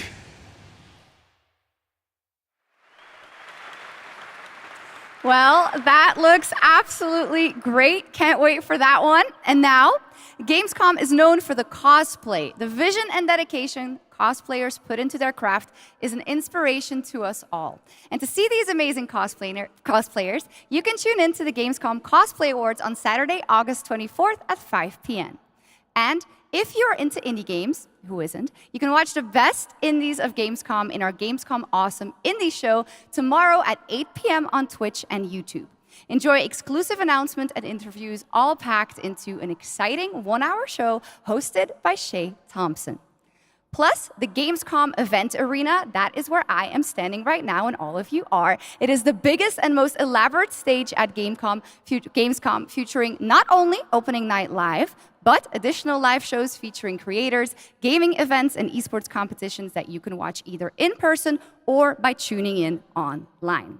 Well, that looks absolutely great. Can't wait for that one. And now, Gamescom is known for the cosplay. The vision and dedication cosplayers put into their craft is an inspiration to us all. And to see these amazing cosplayers, you can tune in to the Gamescom Cosplay Awards on Saturday, August 24th at 5 p.m. And if you're into indie games, who isn't, you can watch the best indies of Gamescom in our Gamescom Awesome Indie Show tomorrow at 8 p.m. on Twitch and YouTube. Enjoy exclusive announcements and interviews all packed into an exciting one-hour show hosted by Shay Thompson. Plus, the Gamescom event arena, that is where I am standing right now and all of you are. It is the biggest and most elaborate stage at Gamescom featuring not only Opening Night Live, but additional live shows featuring creators, gaming events, and esports competitions that you can watch either in person or by tuning in online.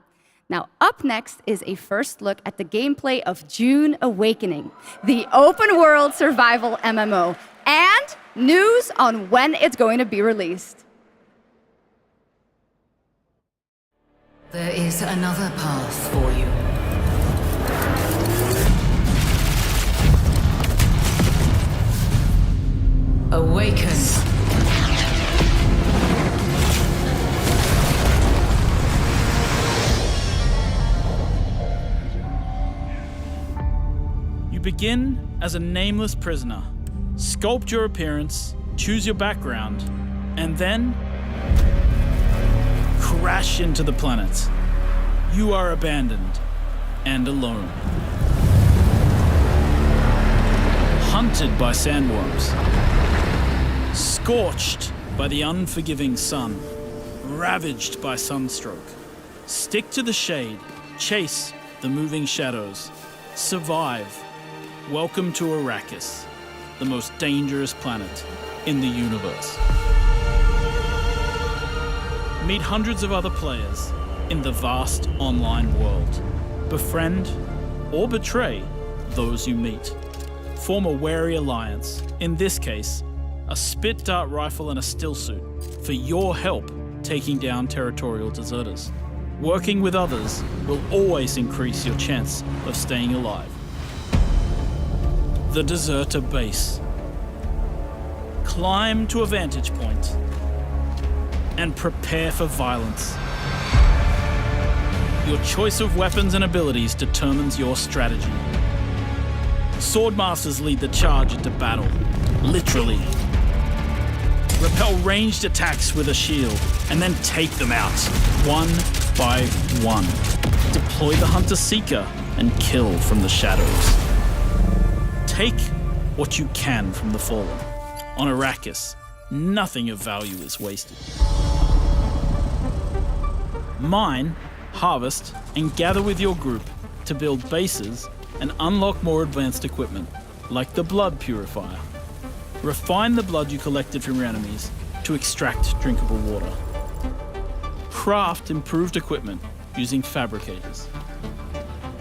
Now, up next is a first look at the gameplay of June Awakening, the open-world survival MMO, and news on when it's going to be released. There is another path for you. Awaken. You begin as a nameless prisoner. Sculpt your appearance, choose your background, and then crash into the planet. You are abandoned and alone. Hunted by sandworms. Scorched by the unforgiving sun. Ravaged by sunstroke. Stick to the shade. Chase the moving shadows. Survive. Welcome to Arrakis, the most dangerous planet in the universe. Meet hundreds of other players in the vast online world. Befriend or betray those you meet. Form a wary alliance, in this case, a spit dart rifle and a still suit, for your help taking down territorial deserters. Working with others will always increase your chance of staying alive. The Deserter Base. Climb to a vantage point and prepare for violence. Your choice of weapons and abilities determines your strategy. Swordmasters lead the charge into battle, literally. Repel ranged attacks with a shield, and then take them out, one by one. Deploy the Hunter-Seeker and kill from the shadows. Take what you can from the Fallen. On Arrakis, nothing of value is wasted. Mine, harvest, and gather with your group to build bases and unlock more advanced equipment, like the Blood Purifier. Refine the blood you collected from your enemies to extract drinkable water. Craft improved equipment using fabricators.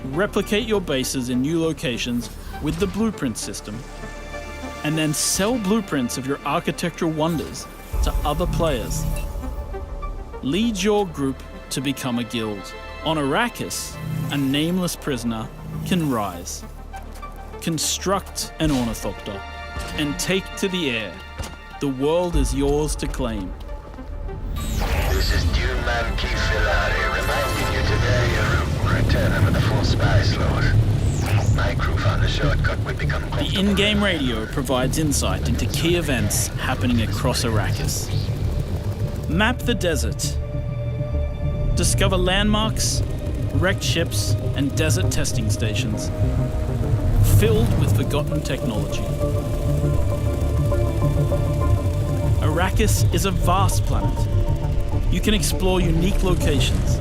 Replicate your bases in new locations with the blueprint system, and then sell blueprints of your architectural wonders to other players. Lead your group to become a guild. On Arrakis, a nameless prisoner can rise. Construct an ornithopter and take to the air. The world is yours to claim. This is Dune Man Keith Filari reminding you today your return with the full spice lord. My crew found a shortcut we become The in-game radio provides insight into key events happening across Arrakis. Map the desert. Discover landmarks, wrecked ships, and desert testing stations filled with forgotten technology. Arrakis is a vast planet. You can explore unique locations,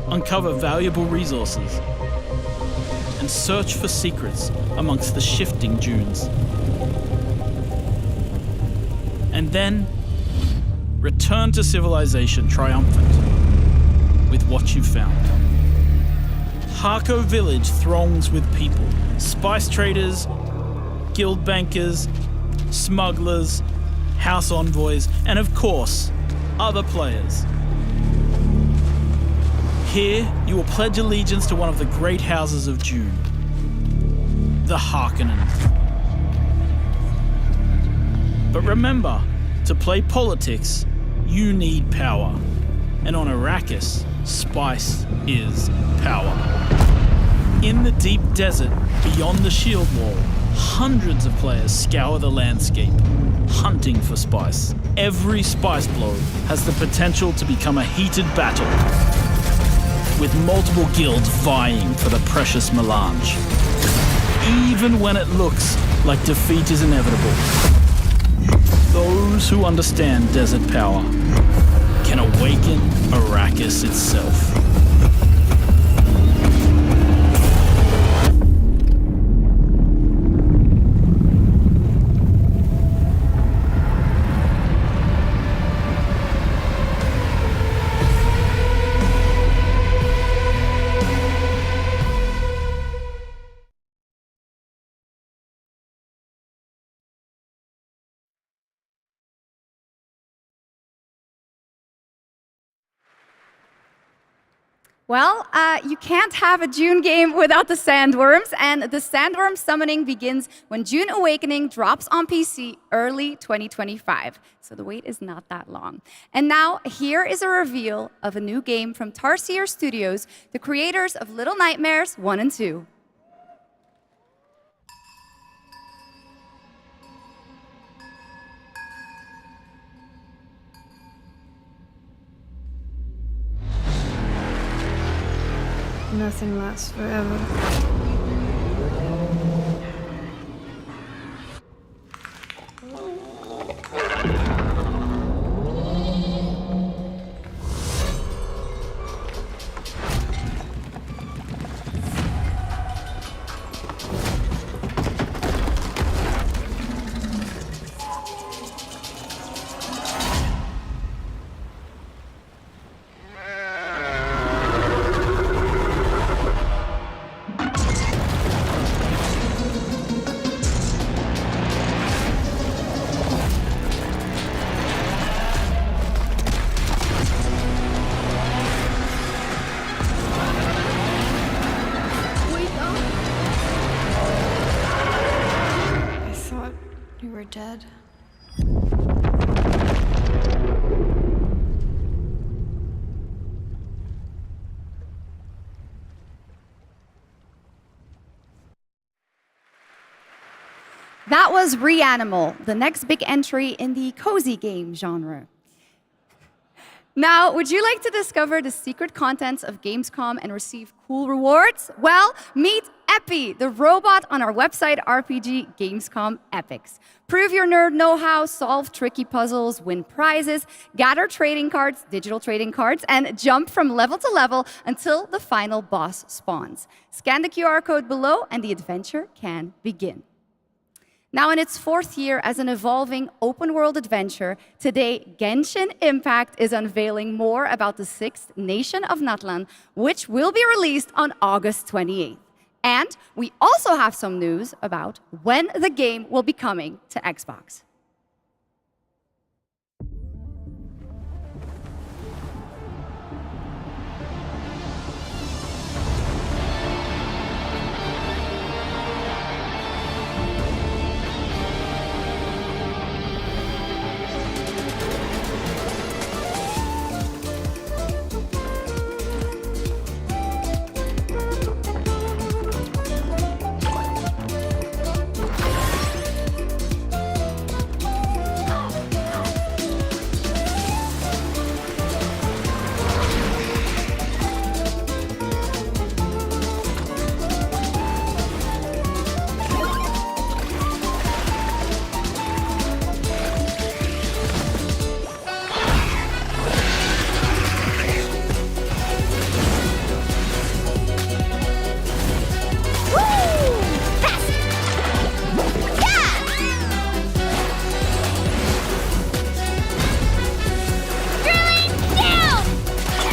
uncover valuable resources, and search for secrets amongst the shifting dunes. And then, return to civilization triumphant with what you found. Harko Village throngs with people, spice traders, guild bankers, smugglers, house envoys, and of course, other players. Here, you will pledge allegiance to one of the great houses of Dune, the Harkonnen. But remember, to play politics, you need power. And on Arrakis, spice is power. In the deep desert beyond the shield wall, hundreds of players scour the landscape, hunting for spice. Every spice blow has the potential to become a heated battle, with multiple guilds vying for the precious melange. Even when it looks like defeat is inevitable, those who understand desert power can awaken Arrakis itself. Well, you can't have a Dune game without the Sandworms, and the Sandworm summoning begins when Dune Awakening drops on PC early 2025. So the wait is not that long. And now, here is a reveal of a new game from Tarsier Studios, the creators of Little Nightmares 1 and 2. Nothing lasts forever. Dead. That was Reanimal, the next big entry in the cozy game genre. Now, would you like to discover the secret contents of Gamescom and receive cool rewards? Well, meet Epi, the robot on our website RPG Gamescom Epics. Prove your nerd know-how, solve tricky puzzles, win prizes, gather trading cards, digital trading cards, and jump from level to level until the final boss spawns. Scan the QR code below and the adventure can begin. Now, in its 4th year as an evolving open-world adventure, today Genshin Impact is unveiling more about the 6th Nation of Natlan, which will be released on August 28th. And we also have some news about when the game will be coming to Xbox.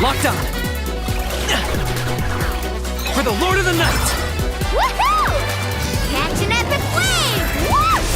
Locked on! For the Lord of the Night! Woohoo! Catch an epic wave! Whoosh!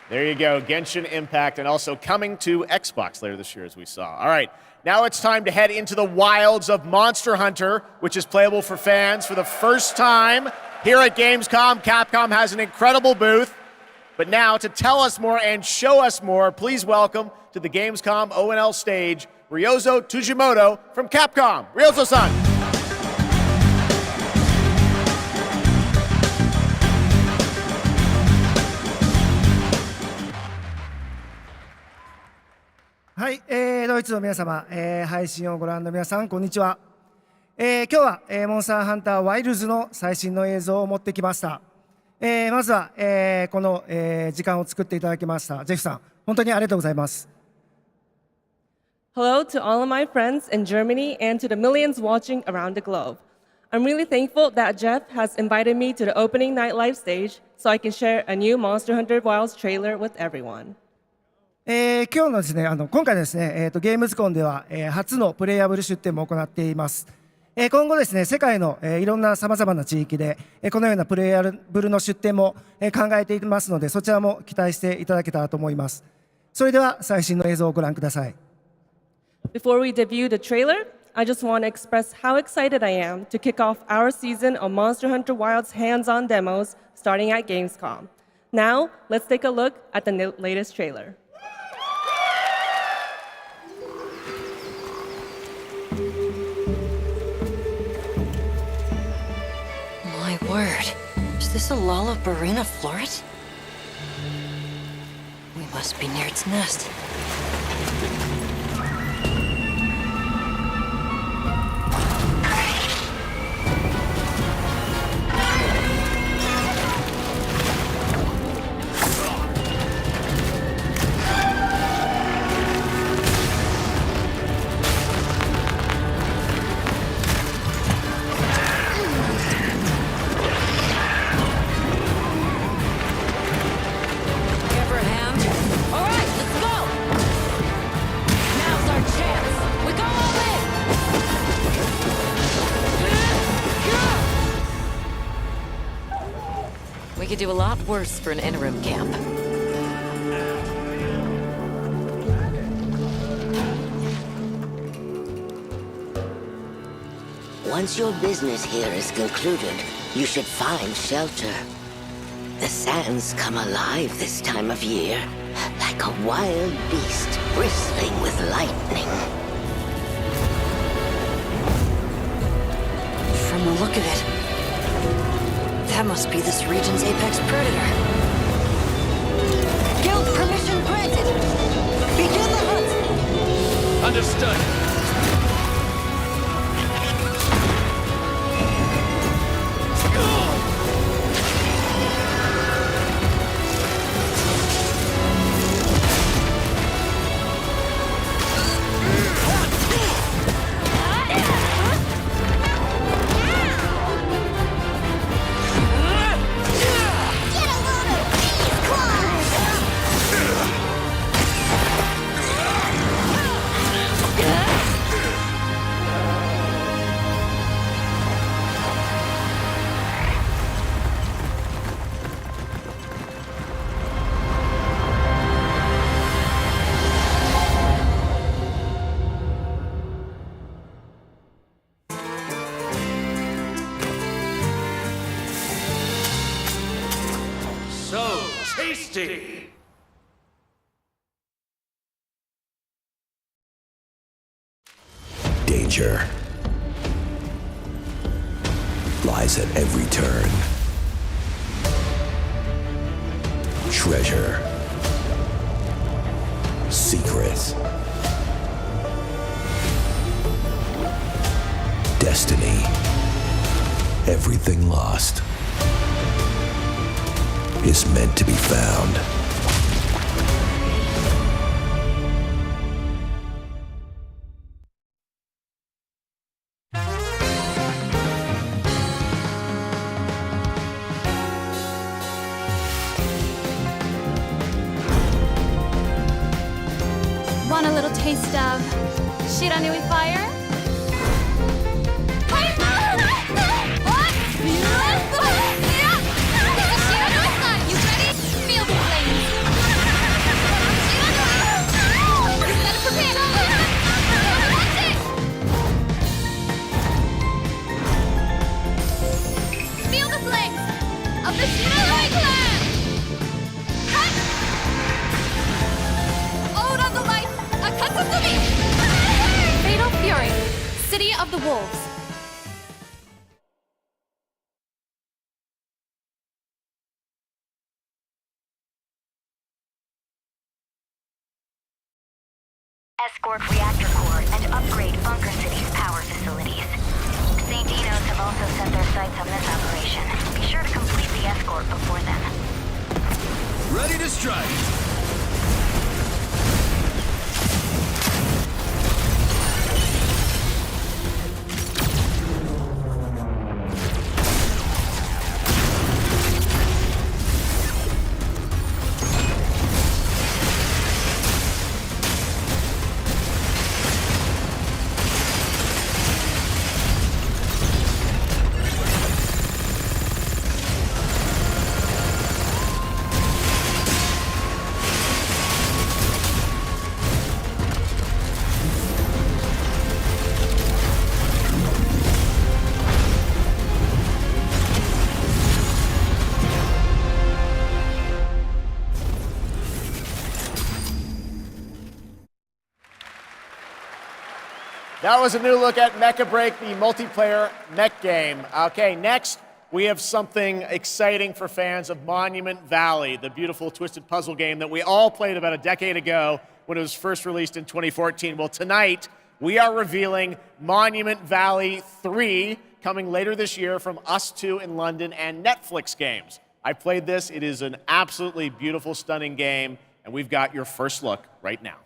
There you go, Genshin Impact, and also coming to Xbox later this year, as we saw. All right, now it's time to head into the wilds of Monster Hunter, which is playable for fans for the first time here at Gamescom. Capcom has an incredible booth. But now, to tell us more and show us more, please welcome to the Gamescom ONL stage, Ryozo Tsujimoto from Capcom. Ryozo-san. はい、ドイツの皆様、配信をご覧の皆さん、こんにちは。今日は、モンスターハンターワイルズの最新の映像を持ってきました。まずは、この、時間を作っていただきましたジェフさん、本当にありがとうございます。Hello to all of my friends in Germany and to the millions watching around the globe. I'm really thankful that Jeff has invited me to the opening night live stage so I can share a new Monster Hunter Wilds trailer with everyone. 今日のですね、今回ですね、ゲームズコンでは、初のプレイアブル出展も行っています。今後ですね、世界の、いろんなさまざまな地域で、このようなプレイアブルの出展も、考えていますので、そちらも期待していただけたらと思います。それでは最新の映像をご覧ください。Before we debut the trailer, I just want to express how excited I am to kick off our season of Monster Hunter Wilds hands-on demos starting at Gamescom. Now, let's take a look at the latest trailer. My word, is this a Lollabarina floret? We must be near its nest. We could do a lot worse for an interim camp. Once your business here is concluded, you should find shelter. The sands come alive this time of year, like a wild beast bristling with lightning. From the look of it, that must be this region's apex predator. Guild permission granted. Begin the hunt. Understood. So tasty! Danger lies at every turn. Treasure. Secret. Destiny. Everything lost is meant to be found. Want a little taste of Shiranui fire? You ready? Feel the flames. Better prepare. That's it. Feel the flames of the Shiranui clan. Ode on the light, Akatsumi. Fatal Fury, City of the Wolves. Escort reactor core and upgrade Bunker City's power facilities. St. Dino's have also set their sights on this operation. Be sure to complete the escort before then. Ready to strike. That was a new look at Mecha Break, the multiplayer mech game. Okay, next we have something exciting for fans of Monument Valley, the beautiful twisted puzzle game that we all played about a decade ago when it was first released in 2014. Well, tonight we are revealing Monument Valley 3, coming later this year from Us2 in London and Netflix Games. I played this. It is an absolutely beautiful, stunning game, and we've got your first look right now.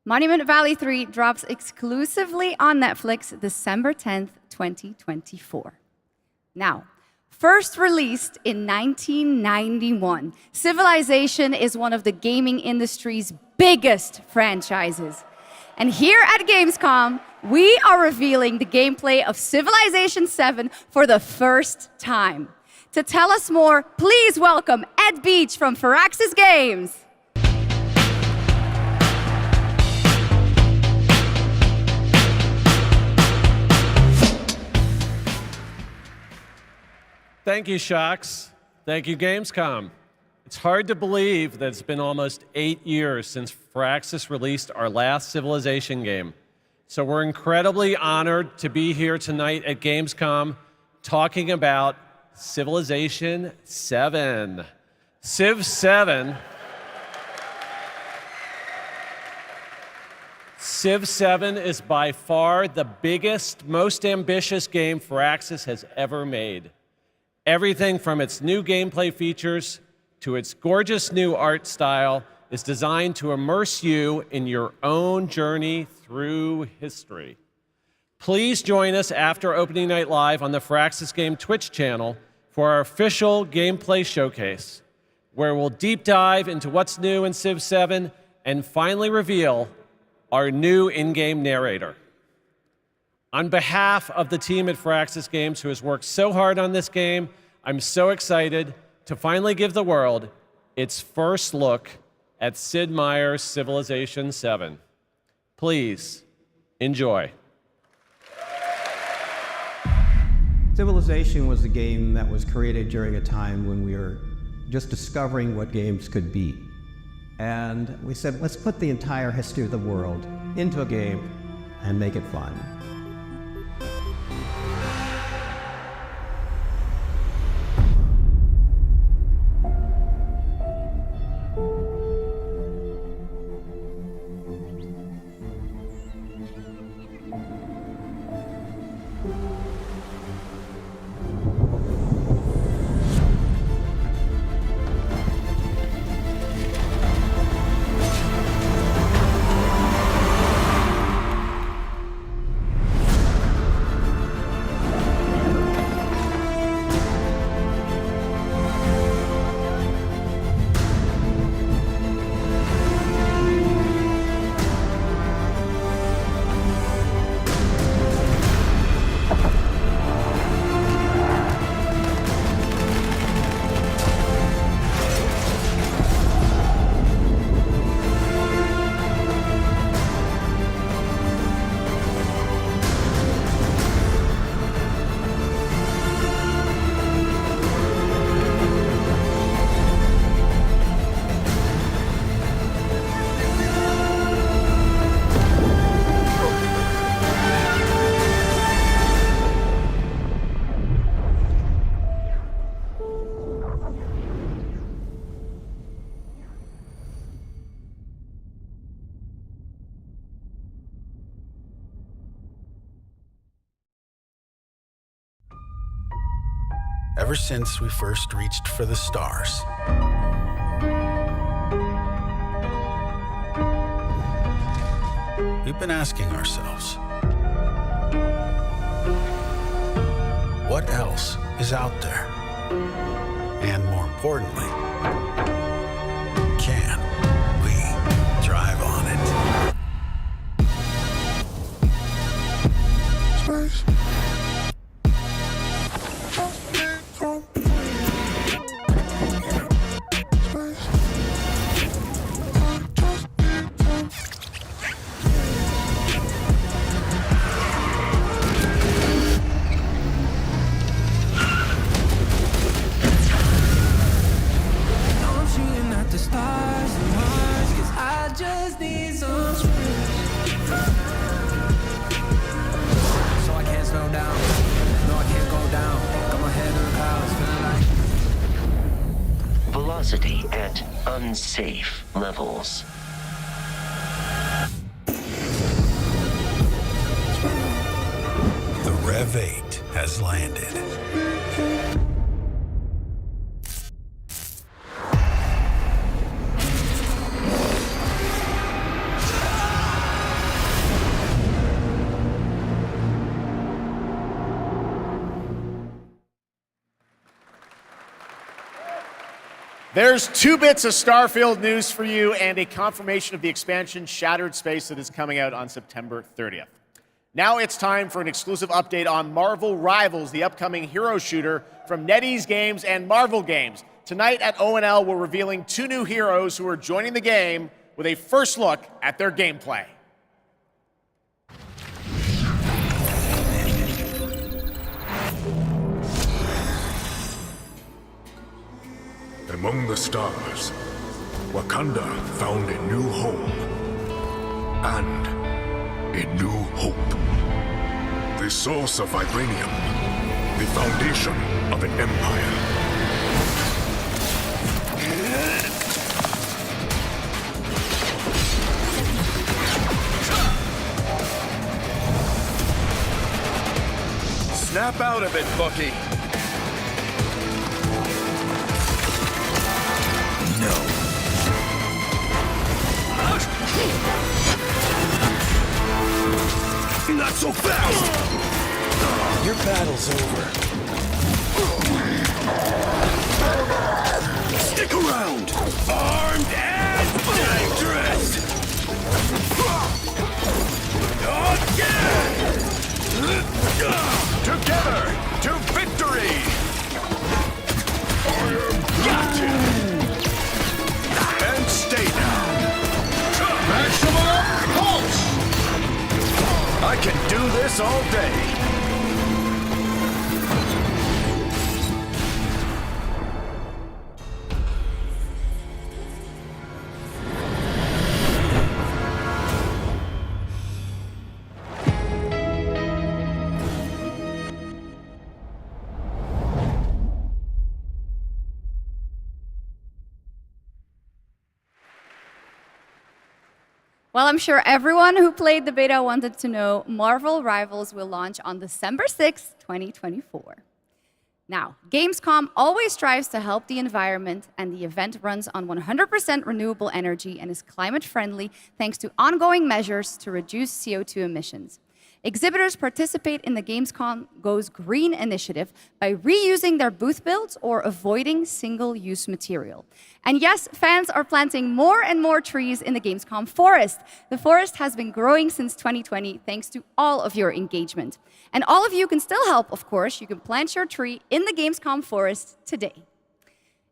Monument Valley 3 drops exclusively on Netflix December 10th, 2024. Now, first released in 1991, Civilization is one of the gaming industry's biggest franchises. And here at Gamescom, we are revealing the gameplay of Civilization 7 for the first time. To tell us more, please welcome Ed Beach from Firaxis Games. Thank you, Shocks. Thank you, Gamescom. It's hard to believe that it's been almost 8 years since Firaxis released our last Civilization game. So we're incredibly honored to be here tonight at Gamescom talking about Civilization 7. Civ 7. Civ 7 is by far the biggest, most ambitious game Firaxis has ever made. Everything from its new gameplay features to its gorgeous new art style is designed to immerse you in your own journey through history. Please join us after opening night live on the Firaxis Game Twitch channel for our official gameplay showcase, where we'll deep dive into what's new in Civ 7 and finally reveal our new in-game narrator. On behalf of the team at Firaxis Games who has worked so hard on this game, I'm so excited to finally give the world its first look at Sid Meier's Civilization 7. Please, enjoy. Civilization was a game that was created during a time when we were just discovering what games could be. And we said, let's put the entire history of the world into a game and make it fun. Ever since we first reached for the stars, we've been asking ourselves, what else is out there? And more importantly, can we drive on it? Space. Velocity at unsafe levels. The Rev 8 has landed. There's 2 bits of Starfield news for you and a confirmation of the expansion Shattered Space that is coming out on September 30th. Now it's time for an exclusive update on Marvel Rivals, the upcoming hero shooter from NetEase Games and Marvel Games. Tonight at ONL, we're revealing 2 new heroes who are joining the game with a first look at their gameplay. Among the stars, Wakanda found a new home and a new hope. The source of vibranium, the foundation of an empire. Snap out of it, Bucky. Not so fast! Your battle's over. Stick around! Armed and dangerous! Again! Together to victory! Got him! And stay down! Maximum pulse! I can do this all day! Well, I'm sure everyone who played the beta wanted to know Marvel Rivals will launch on December 6th, 2024. Now, Gamescom always strives to help the environment, and the event runs on 100% renewable energy and is climate friendly thanks to ongoing measures to reduce CO2 emissions. Exhibitors participate in the Gamescom Goes Green initiative by reusing their booth builds or avoiding single-use material. And yes, fans are planting more and more trees in the Gamescom forest. The forest has been growing since 2020 thanks to all of your engagement. And all of you can still help, of course. You can plant your tree in the Gamescom forest today.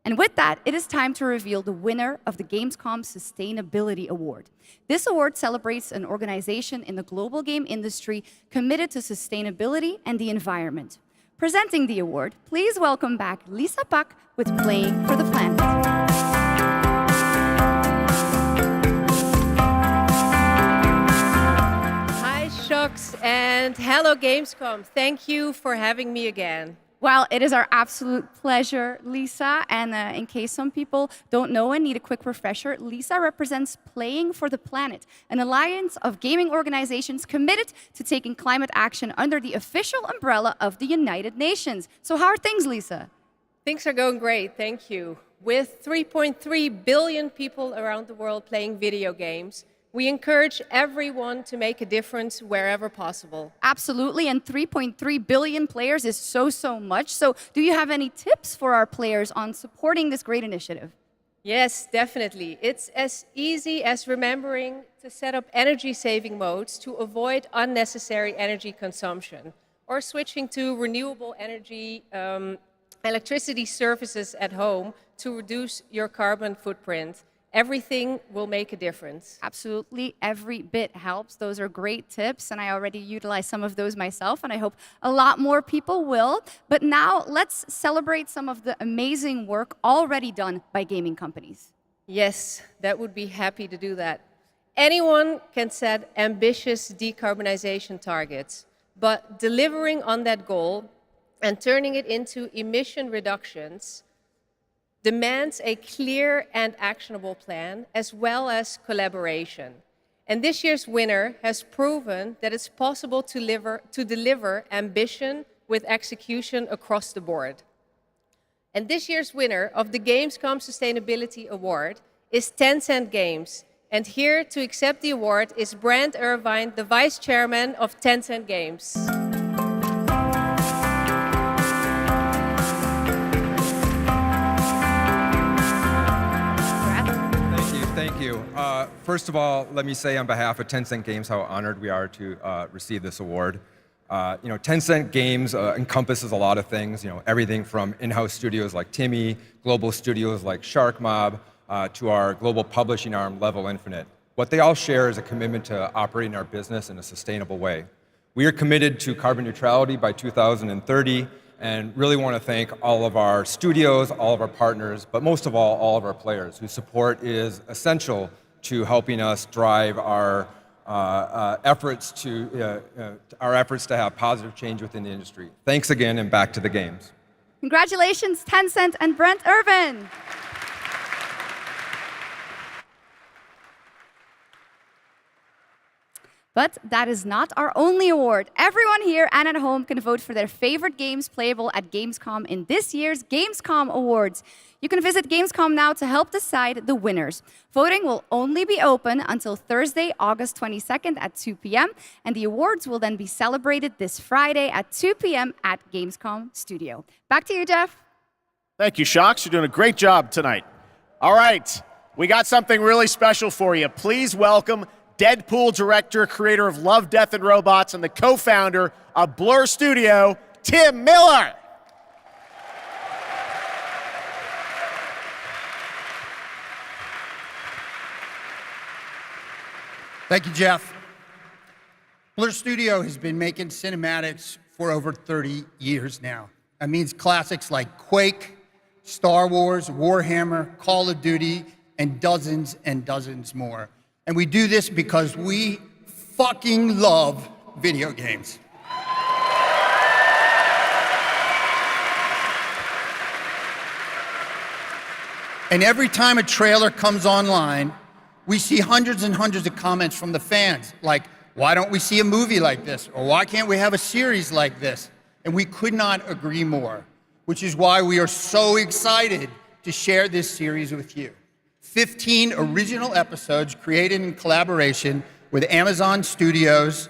And with that, it is time to reveal the winner of the Gamescom Sustainability Award. This award celebrates an organization in the global game industry committed to sustainability and the environment. Presenting the award, please welcome back Lisa Pak with Playing for the Planet. Hi, Shux, and hello, Gamescom. Thank you for having me again. Well, it is our absolute pleasure, Lisa. And in case some people don't know and need a quick refresher, Lisa represents Playing for the Planet, an alliance of gaming organizations committed to taking climate action under the official umbrella of the United Nations. So how are things, Lisa? Things are going great, thank you. With 3.3 billion people around the world playing video games, we encourage everyone to make a difference wherever possible. Absolutely, and 3.3 billion players is so much. So do you have any tips for our players on supporting this great initiative? Yes, definitely. It's as easy as remembering to set up energy-saving modes to avoid unnecessary energy consumption, or switching to renewable energy electricity services at home to reduce your carbon footprint. Everything will make a difference. Absolutely, every bit helps. Those are great tips, and I already utilize some of those myself, and I hope a lot more people will. But now let's celebrate some of the amazing work already done by gaming companies. Yes, that would be happy to do that. Anyone can set ambitious decarbonization targets, but delivering on that goal and turning it into emission reductions demands a clear and actionable plan, as well as collaboration. And this year's winner has proven that it's possible to deliver ambition with execution across the board. And this year's winner of the Gamescom Sustainability Award is Tencent Games. And here to accept the award is Brand Irvine, the Vice Chairman of Tencent Games. First of all, let me say on behalf of Tencent Games how honored we are to receive this award. Tencent Games encompasses a lot of things, everything from in-house studios like Timmy, global studios like Shark Mob, to our global publishing arm, Level Infinite. What they all share is a commitment to operating our business in a sustainable way. We are committed to carbon neutrality by 2030 and really want to thank all of our studios, all of our partners, but most of all of our players whose support is essential to helping us drive our efforts to have positive change within the industry. Thanks again, and back to the games. Congratulations, Tencent and Brent Irvin. But that is not our only award. Everyone here and at home can vote for their favorite games playable at Gamescom in this year's Gamescom Awards. You can visit Gamescom now to help decide the winners. Voting will only be open until Thursday, August 22nd at 2 p.m. And the awards will then be celebrated this Friday at 2 p.m. at Gamescom Studio. Back to you, Jeff. Thank you, Shocks. You're doing a great job tonight. All right, we got something really special for you. Please welcome Deadpool director, creator of Love, Death, and Robots, and the co-founder of Blur Studio, Tim Miller. Thank you, Jeff. Blur Studio has been making cinematics for over 30 years now. That means classics like Quake, Star Wars, Warhammer, Call of Duty, and dozens more. And we do this because we fucking love video games. And every time a trailer comes online, we see hundreds and hundreds of comments from the fans, like, why don't we see a movie like this? Or why can't we have a series like this? And we could not agree more, which is why we are so excited to share this series with you. 15 original episodes created in collaboration with Amazon Studios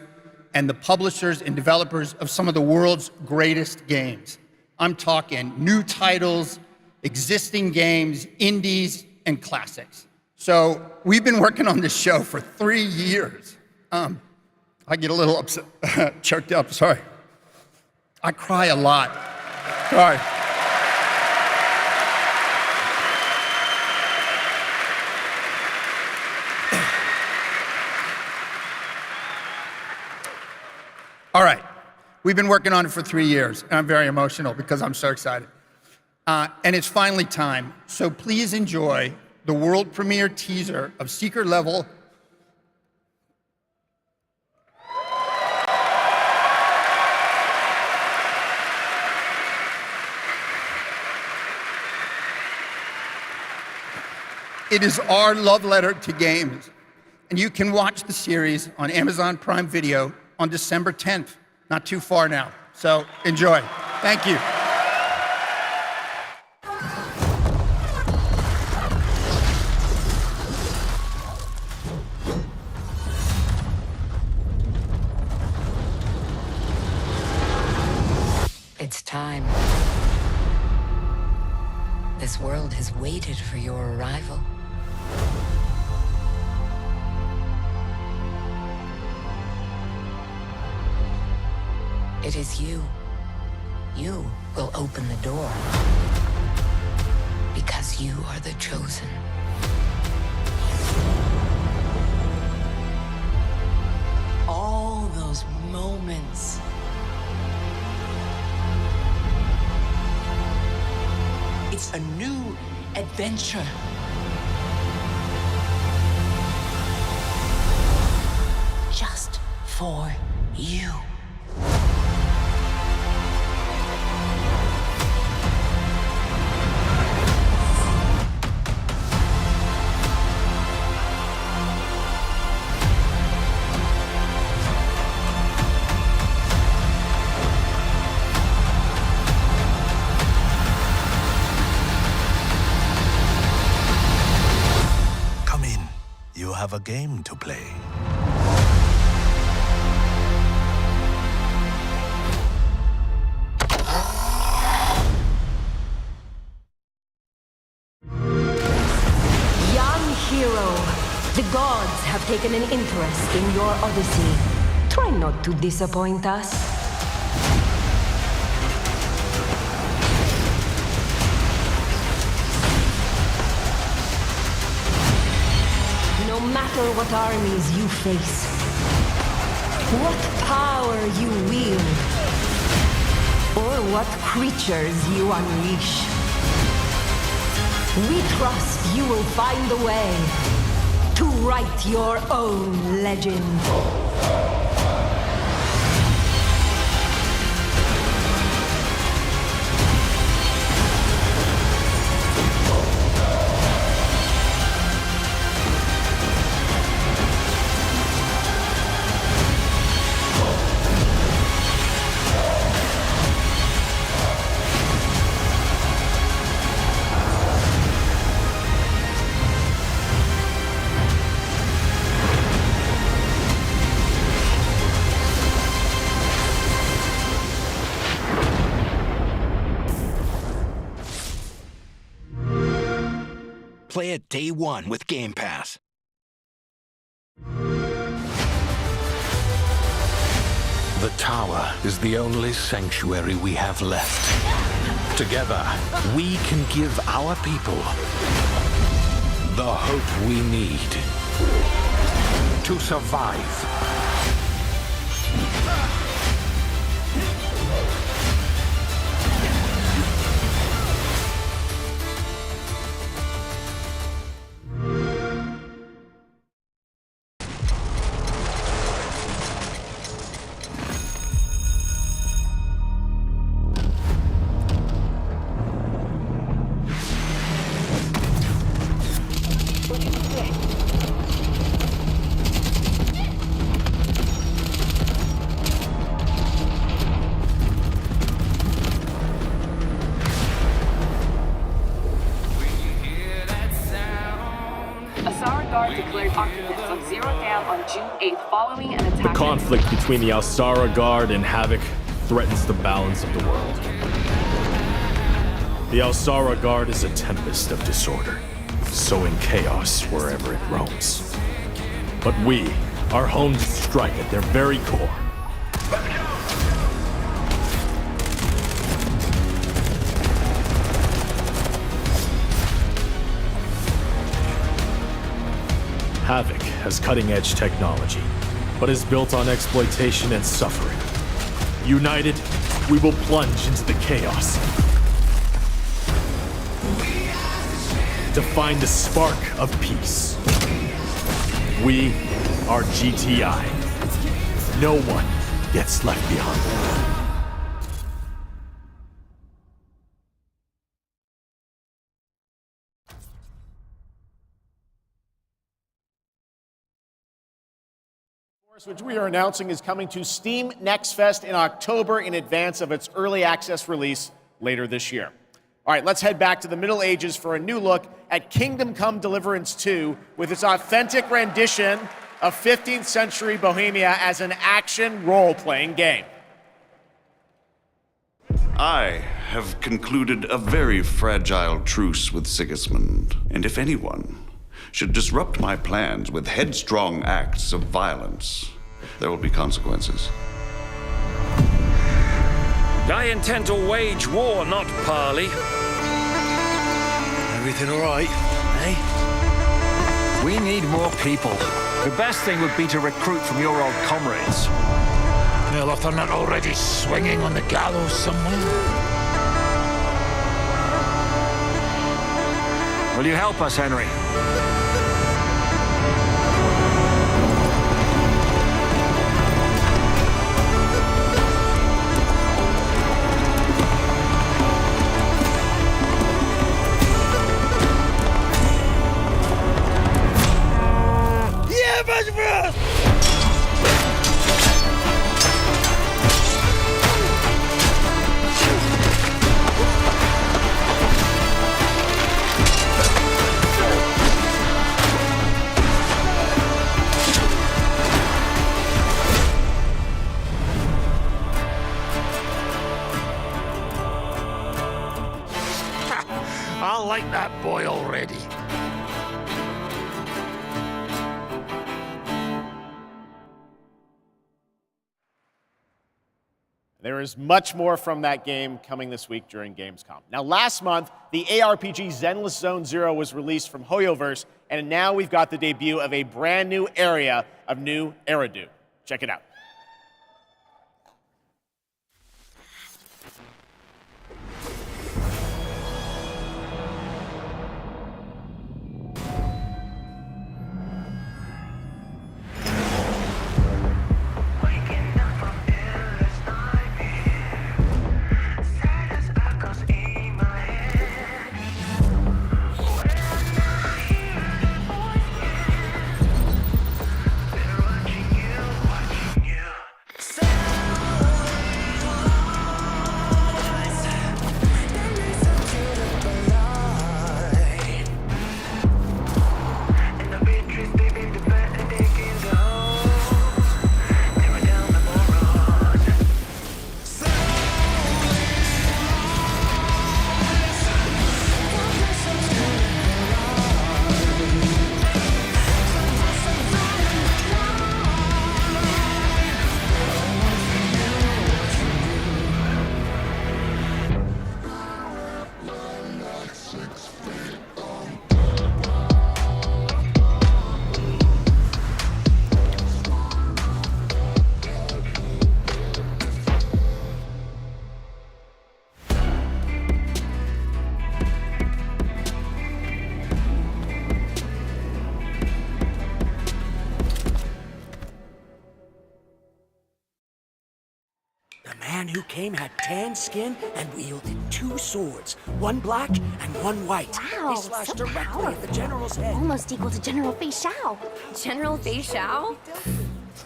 and the publishers and developers of some of the world's greatest games. I'm talking new titles, existing games, indies, and classics. So we've been working on this show for 3 years. I get a little upset, choked up, sorry. I cry a lot. Sorry. All right, we've been working on it for 3 years, and I'm very emotional because I'm so excited. And it's finally time, so please enjoy the world premiere teaser of Secret Level. It is our love letter to games, and you can watch the series on Amazon Prime Video on December 10th, not too far now. So enjoy. Thank you. It's time. This world has waited for your arrival. It is you. You will open the door. Because you are the chosen. All those moments. It's a new adventure. Just for you. Have a game to play. Young hero, the god taken an interest in your odyssey. Try not to disappoint us. No matter what armies you face, what power you wield, or what creatures you unleash, we trust you will find a way to write your own legend. Play it day one with Game Pass. The tower is the only sanctuary we have left. Together, we can give our people the hope we need to survive. Asara Guard declared occupants of Zero Dam on June 8th following an attack. The conflict between the Asara Guard and Havoc threatens the balance of the world. The Asara Guard is a tempest of disorder, sowing chaos wherever it roams. But we are honed to strike at their very core. Havoc has cutting-edge technology, but is built on exploitation and suffering. United, we will plunge into the chaos to find a spark of peace. We are GTI. No one gets left behind. Which we are announcing is coming to Steam Next Fest in October in advance of its early access release later this year. All right, let's head back to the Middle Ages for a new look at Kingdom Come Deliverance 2 with its authentic rendition of 15th century Bohemia as an action role-playing game. I have concluded a very fragile truce with Sigismund, and if anyone should disrupt my plans with headstrong acts of violence, there will be consequences. I intend to wage war, not parley. Everything all right, eh? We need more people. The best thing would be to recruit from your old comrades. Well, if they're not already swinging on the gallows somewhere. Will you help us, Henry? I like that boy already. There is much more from that game coming this week during Gamescom. Now, last month, the ARPG Zenless Zone Zero was released from Hoyoverse, and now we've got the debut of a brand new area of New Eridu. Check it out. The man who came had tan skin and wielded 2 swords, one black and one white. Wow, They slashed so directly at the general's head. Almost equal to General Fei Xiao. General Fei Xiao?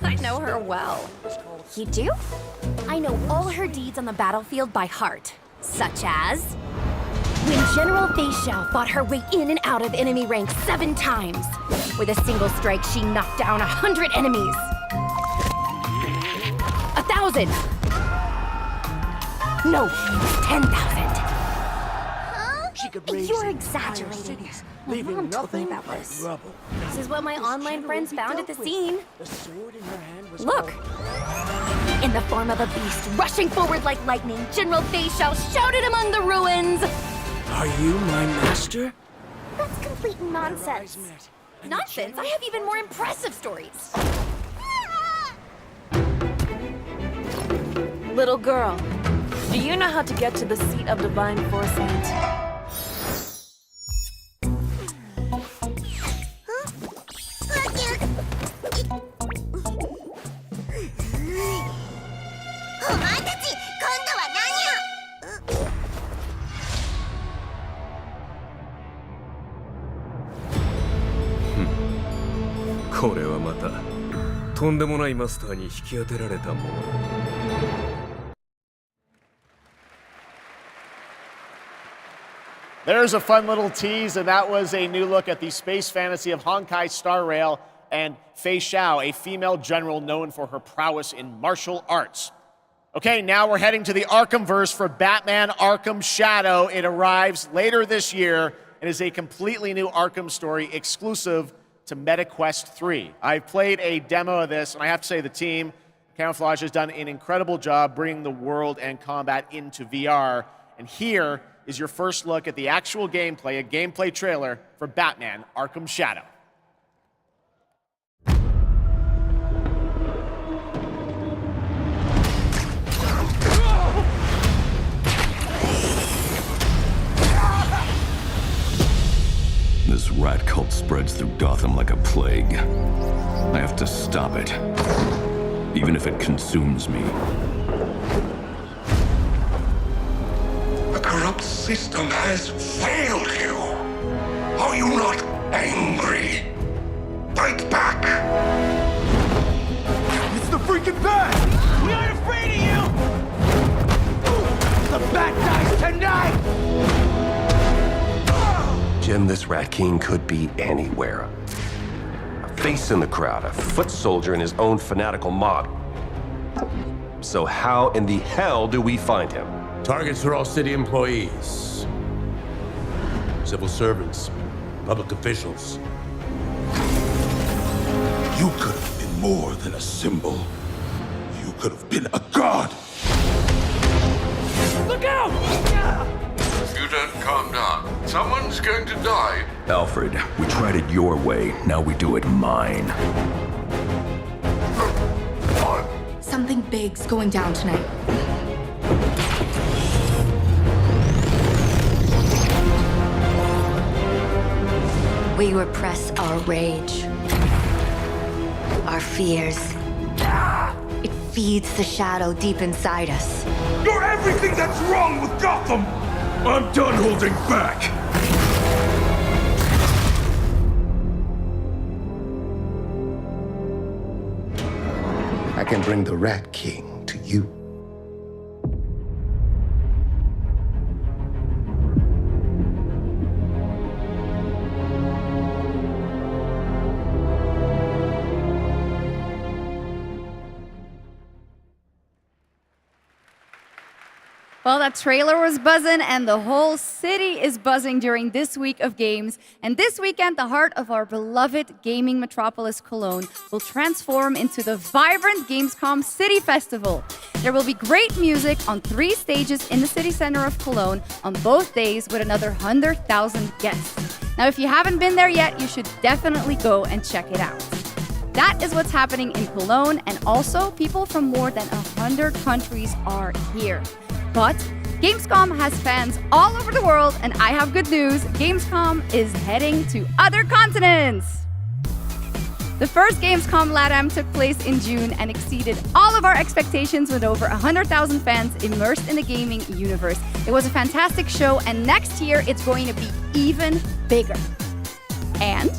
I know her well. You do? I know all her deeds on the battlefield by heart. Such as... when General Fei Xiao fought her way in and out of enemy ranks 7 times. With a single strike, she knocked down 100 enemies. 1,000! No, 10,000. She could raise You're entire exaggerating. cities, My leaving mom told me nothing about but this. rubble. This is what my online friends found at the scene. The sword in her hand was Look! In the form of a beast, rushing forward like lightning, General Fei Xiao shouted among the ruins! Are you my master? That's complete nonsense. Nonsense? I have even more impressive stories. Little girl, do you know how to get to the seat of divine foresight? Hmm. これはまたとんでもないマスターに引き当てられたものだ。There's a fun little tease, and that was a new look at the space fantasy of Honkai Star Rail and Fei Xiao, a female general known for her prowess in martial arts. Okay, now we're heading to the Arkhamverse for Batman Arkham Shadow. It arrives later this year and is a completely new Arkham story exclusive to MetaQuest 3. I've played a demo of this, and I have to say the team, Camouflage, has done an incredible job bringing the world and combat into VR. And here is your first look at the actual gameplay, a gameplay trailer for Batman Arkham Shadow. This rat cult spreads through Gotham like a plague. I have to stop it, even if it consumes me. The corrupt system has failed you. Are you not angry? Fight back! It's the freaking Bat! We aren't afraid of you! The Bat dies tonight! Jim, this Rat King could be anywhere. A face in the crowd, a foot soldier in his own fanatical mob. So how in the hell do we find him? Targets are all city employees, civil servants, public officials. You could have been more than a symbol. You could have been a god. Look out! If you don't calm down, someone's going to die. Alfred, we tried it your way. Now we do it mine. Something big's going down tonight. We repress our rage, our fears. It feeds the shadow deep inside us. You're everything that's wrong with Gotham! I'm done holding back! I can bring the Rat King to you. Well, that trailer was buzzing, and the whole city is buzzing during this week of games. And this weekend, the heart of our beloved gaming metropolis, Cologne, will transform into the vibrant Gamescom City Festival. There will be great music on 3 stages in the city center of Cologne on both days with another 100,000 guests. Now, if you haven't been there yet, you should definitely go and check it out. That is what's happening in Cologne, and also people from more than 100 countries are here. But Gamescom has fans all over the world, and I have good news. Gamescom is heading to other continents. The first Gamescom LATAM took place in June and exceeded all of our expectations with over 100,000 fans immersed in the gaming universe. It was a fantastic show, and next year it's going to be even bigger. And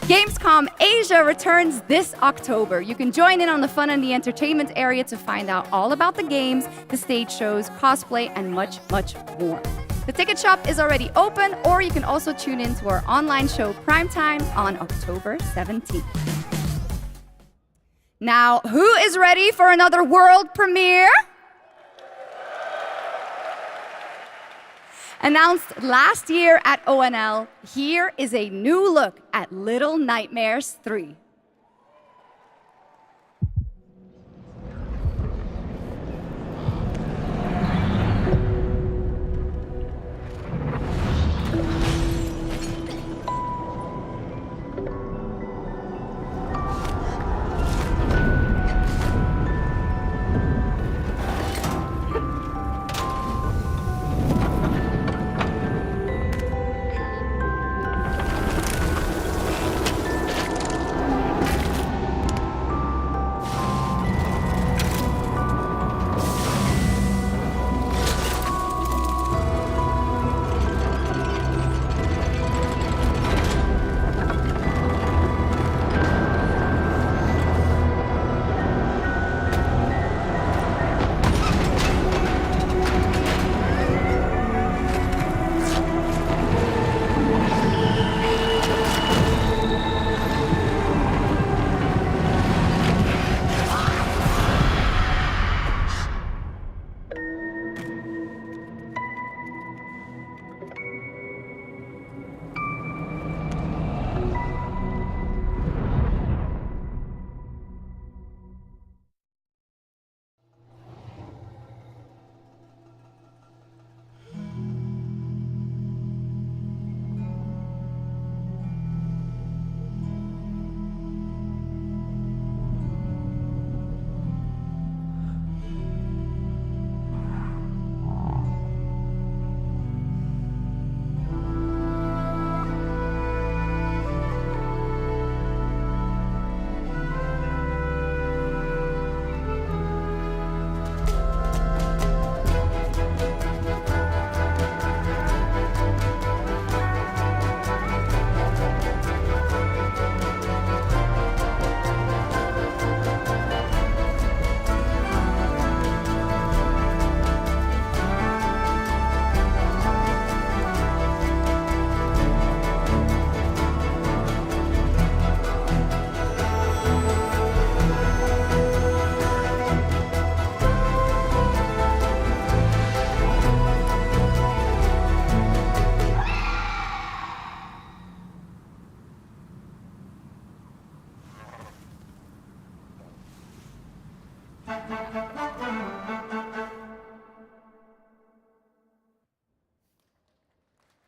Gamescom Asia returns this October. You can join in on the fun and the entertainment area to find out all about the games, the stage shows, cosplay, and much, much more. The ticket shop is already open, or you can also tune in to our online show Primetime on October 17th. Now, who is ready for another world premiere? Announced last year at ONL, here is a new look at Little Nightmares 3.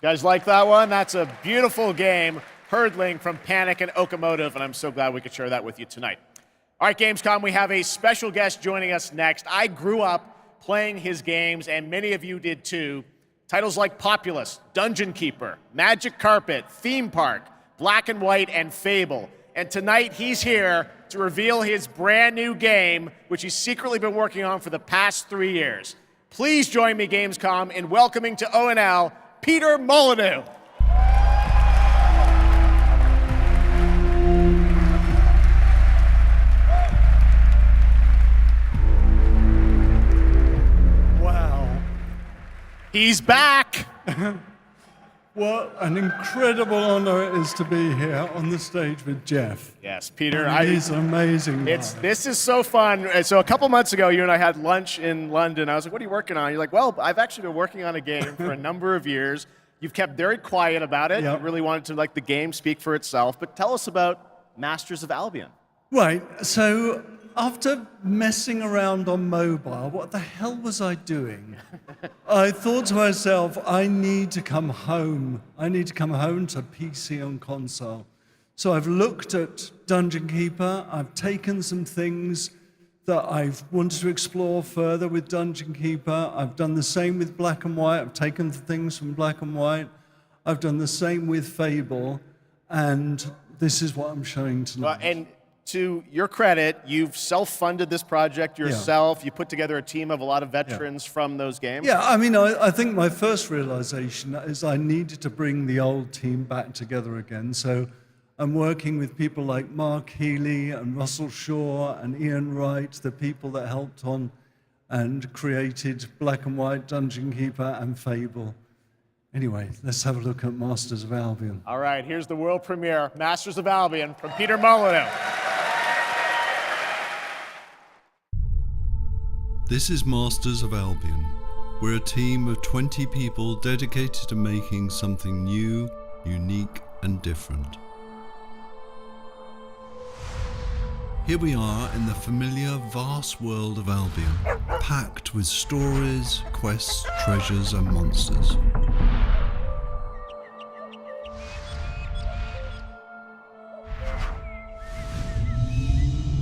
Guys like that one? That's a beautiful game. Hurdling from Panic and Okamotive, and I'm so glad we could share that with you tonight. All right, Gamescom, we have a special guest joining us next. I grew up playing his games, and many of you did too. Titles like Populous, Dungeon Keeper, Magic Carpet, Theme Park, Black and White, and Fable. And tonight he's here to reveal his brand new game, which he's secretly been working on for the past 3 years. Please join me, Gamescom, in welcoming to ONL, Peter Molyneux. Wow. He's back. What an incredible honor it is to be here on the stage with Jeff. Yes, Peter. He's an amazing guy. This is so fun. So a couple months ago, you and I had lunch in London. I was like, what are you working on? You're like, well, I've actually been working on a game for a number of years. You've kept very quiet about it. Yep. You really wanted to let the game speak for itself. But tell us about Masters of Albion. Right, so after messing around on mobile, what the hell was I doing? I thought to myself, I need to come home. I need to come home to PC and console. So I've looked at Dungeon Keeper. I've taken some things that I've wanted to explore further with Dungeon Keeper. I've done the same with Black and White. I've taken the things from Black and White. I've done the same with Fable. And this is what I'm showing tonight. Well, and to your credit, you've self-funded this project yourself. You put together a team of a lot of veterans from those games. Yeah, I mean, I think my first realization is I needed to bring the old team back together again. So I'm working with people like Mark Healy and Russell Shaw and Ian Wright, the people that helped on and created Black and White, Dungeon Keeper, and Fable. Anyway, let's have a look at Masters of Albion. All right, here's the world premiere, Masters of Albion, from Peter Molyneux. This is Masters of Albion. We're a team of 20 people dedicated to making something new, unique, and different. Here we are in the familiar, vast world of Albion, packed with stories, quests, treasures, and monsters.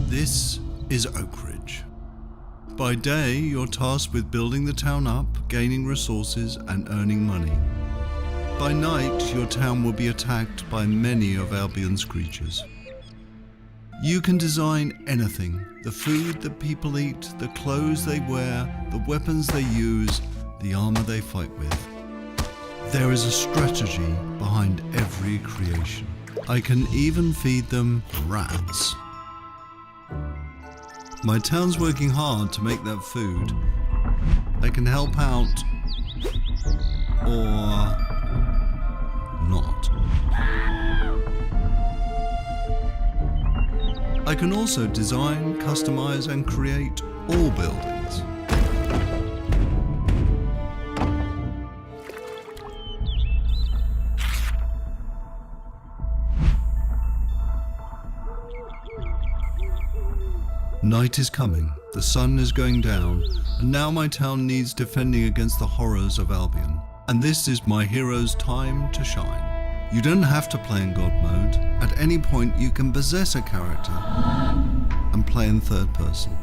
This is Oak Ridge. By day, you're tasked with building the town up, gaining resources, and earning money. By night, your town will be attacked by many of Albion's creatures. You can design anything: the food that people eat, the clothes they wear, the weapons they use, the armor they fight with. There is a strategy behind every creation. I can even feed them rats. My town's working hard to make that food. I can help out, or not. I can also design, customize, and create all buildings. Night is coming, the sun is going down, and now my town needs defending against the horrors of Albion. And this is my hero's time to shine. You don't have to play in God mode. At any point you can possess a character and play in third person.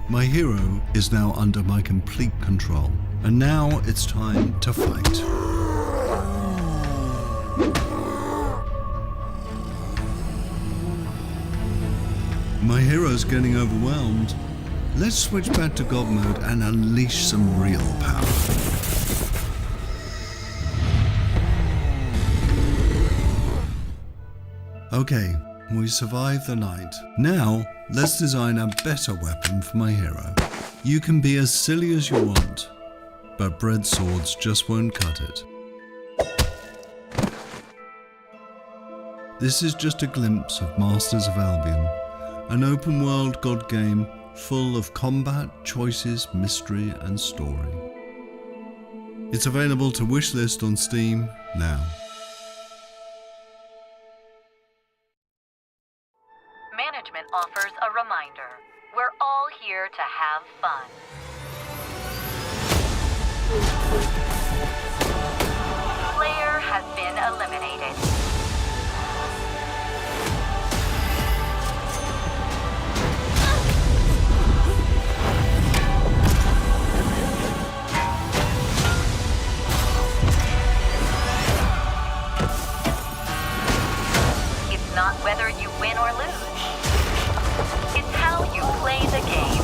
My hero is now under my complete control, and now it's time to fight. My hero's getting overwhelmed. Let's switch back to God mode and unleash some real power. Okay, we survived the night. Now, let's design a better weapon for my hero. You can be as silly as you want, but bread swords just won't cut it. This is just a glimpse of Masters of Albion, an open-world God game full of combat, choices, mystery, and story. It's available to wishlist on Steam now. Management offers a reminder. We're all here to have fun. has been eliminated. It's not whether you win or lose. It's how you play the game.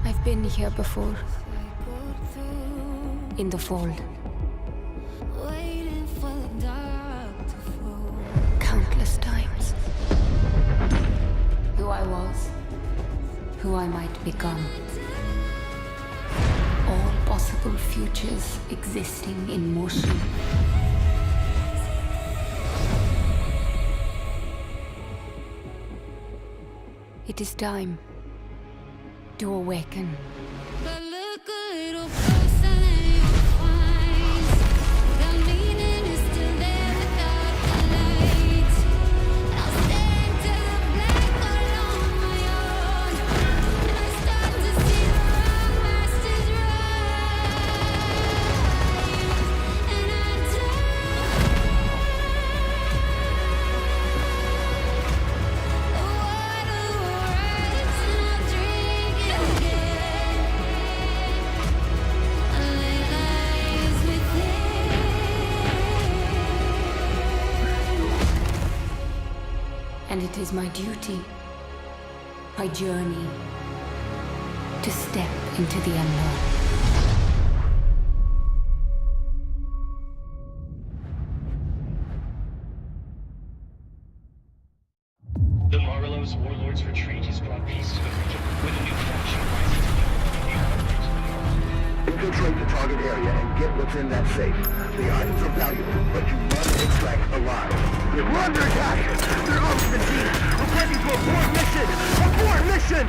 I've been here before. In the fold. Countless times. Who I was. Who I might become. All possible futures existing in motion. It is time to awaken. And it is my duty, my journey, to step into the unknown. The Marlowe's Warlords Retreat has brought peace to the region, with a new faction rising to the Infiltrate the target area and get what's in that safe. The items are valuable, but you must extract alive. We're under attack! They're off the team! Reporting to abort mission! Abort mission!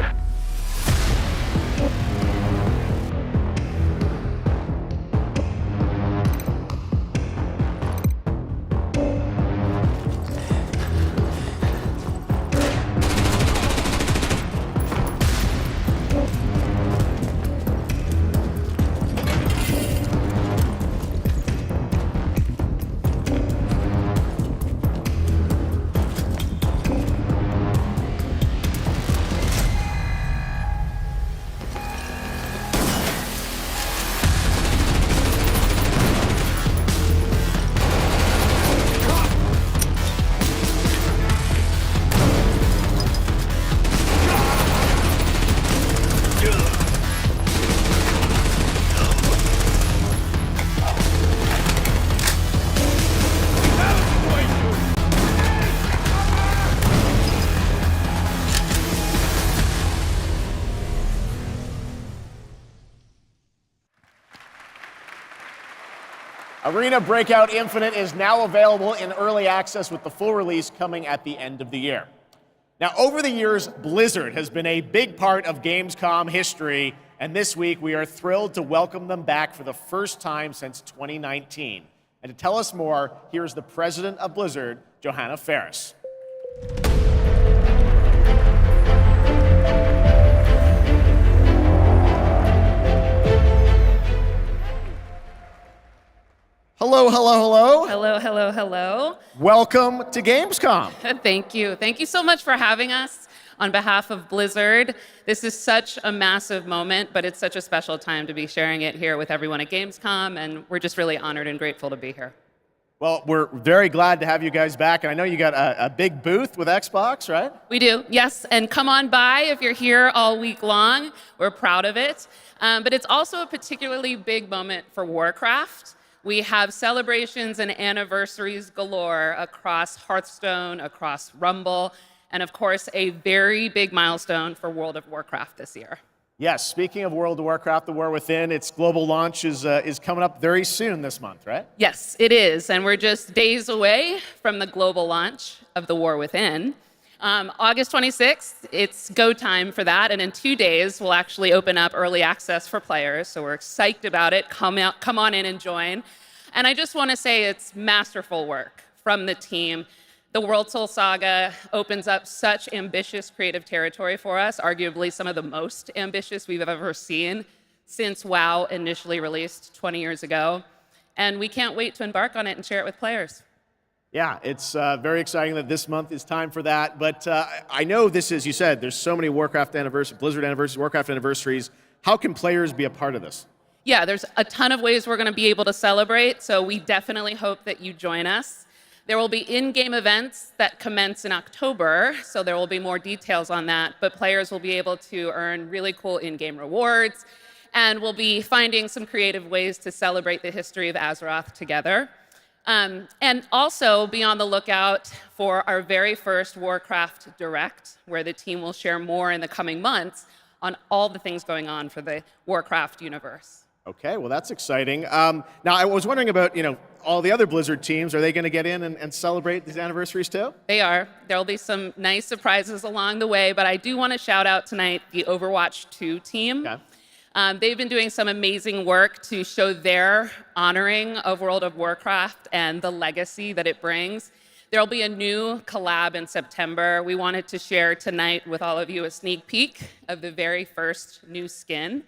Arena Breakout Infinite is now available in early access with the full release coming at the end of the year. Now, over the years, Blizzard has been a big part of Gamescom history, and this week we are thrilled to welcome them back for the first time since 2019. And to tell us more, here's the president of Blizzard, Johanna Faris. Hello, hello, hello. Hello, hello, hello. Welcome to Gamescom. Thank you. Thank you so much for having us. On behalf of Blizzard, this is such a massive moment, but it's such a special time to be sharing it here with everyone at Gamescom, and we're just really honored and grateful to be here. Well, we're very glad to have you guys back, and I know you got a big booth with Xbox, right? We do, yes, and come on by if you're here all week long. We're proud of it. But it's also a particularly big moment for Warcraft. We have celebrations and anniversaries galore across Hearthstone, across Rumble, and of course, a very big milestone for World of Warcraft this year. Yes, speaking of World of Warcraft, The War Within, its global launch is coming up very soon this month, right? Yes, it is. And we're just days away from the global launch of The War Within. August 26th, it's go time for that. And in 2 days, we'll actually open up early access for players. So we're psyched about it. Come on in and join. And I just want to say it's masterful work from the team. The World Soul Saga opens up such ambitious creative territory for us, arguably some of the most ambitious we've ever seen since WoW initially released 20 years ago. And we can't wait to embark on it and share it with players. Yeah, it's very exciting that this month is time for that. But I know this is, you said, there's so many Warcraft anniversaries, Blizzard anniversaries, Warcraft anniversaries. How can players be a part of this? Yeah, there's a ton of ways we're going to be able to celebrate. So we definitely hope that you join us. There will be in-game events that commence in October, so there will be more details on that, but players will be able to earn really cool in-game rewards, and we'll be finding some creative ways to celebrate the history of Azeroth together. And also be on the lookout for our very first Warcraft Direct, where the team will share more in the coming months on all the things going on for the Warcraft universe. Okay, well, that's exciting. Now, I was wondering about, all the other Blizzard teams. Are they going to get in and celebrate these anniversaries too? They are. There will be some nice surprises along the way, but I do want to shout out tonight the Overwatch 2 team. Okay. They've been doing some amazing work to show their honoring of World of Warcraft and the legacy that it brings. There will be a new collab in September. We wanted to share tonight with all of you a sneak peek of the very first new skin.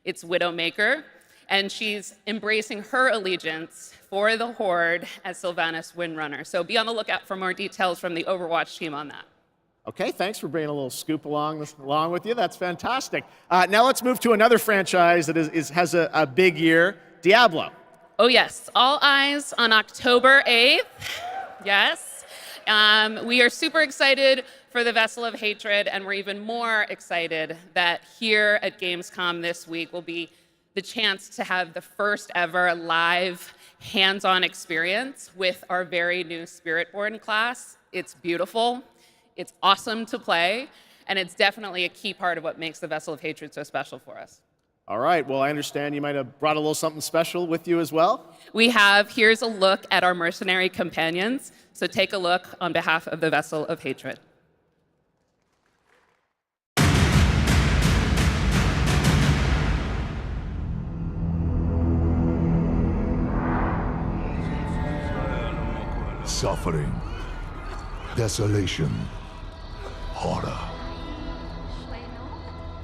It's Widowmaker. And she's embracing her allegiance for the Horde as Sylvanas Windrunner. So be on the lookout for more details from the Overwatch team on that. Okay, thanks for bringing a little scoop along with you. That's fantastic. Now let's move to another franchise that has a big year, Diablo. Oh yes, all eyes on October 8th. Yes. We are super excited for the Vessel of Hatred, and we're even more excited that here at Gamescom this week will be the chance to have the first ever live hands-on experience with our very new Spiritborn class. It's beautiful, it's awesome to play, and it's definitely a key part of what makes the Vessel of Hatred so special for us. All right, well, I understand you might have brought a little something special with you as well. We have, here's a look at our mercenary companions, so take a look on behalf of the Vessel of Hatred. Suffering, desolation, horror.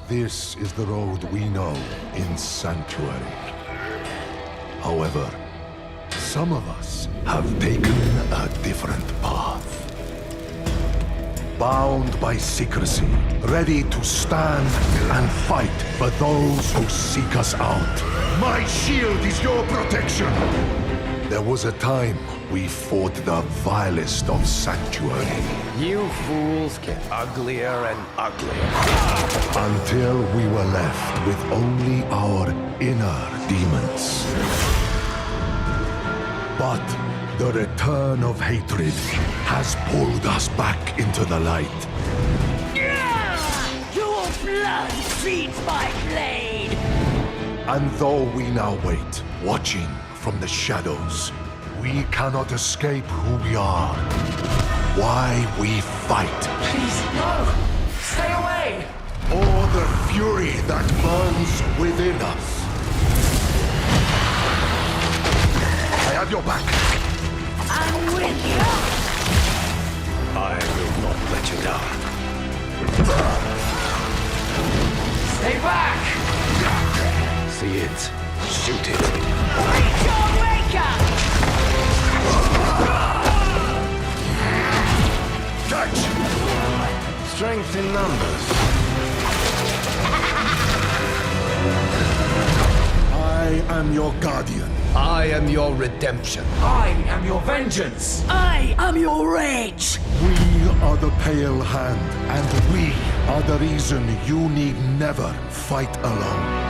This is the road we know in Sanctuary. However, some of us have taken a different path. Bound by secrecy, ready to stand and fight for those who seek us out. My shield is your protection! There was a time we fought the vilest of Sanctuary. You fools get uglier and uglier. Until we were left with only our inner demons. But the return of hatred has pulled us back into the light. Your blood feeds my blade! And though we now wait, watching from the shadows, we cannot escape who we are. Why we fight. Please, no! Stay away! Or the fury that burns within us. I have your back. I'm with you! I will not let you down. Stay back! See it. Shoot it. Reach your maker! Catch! Strength in numbers. I am your guardian. I am your redemption. I am your vengeance! I am your rage! We are the Pale Hand, and we are the reason you need never fight alone.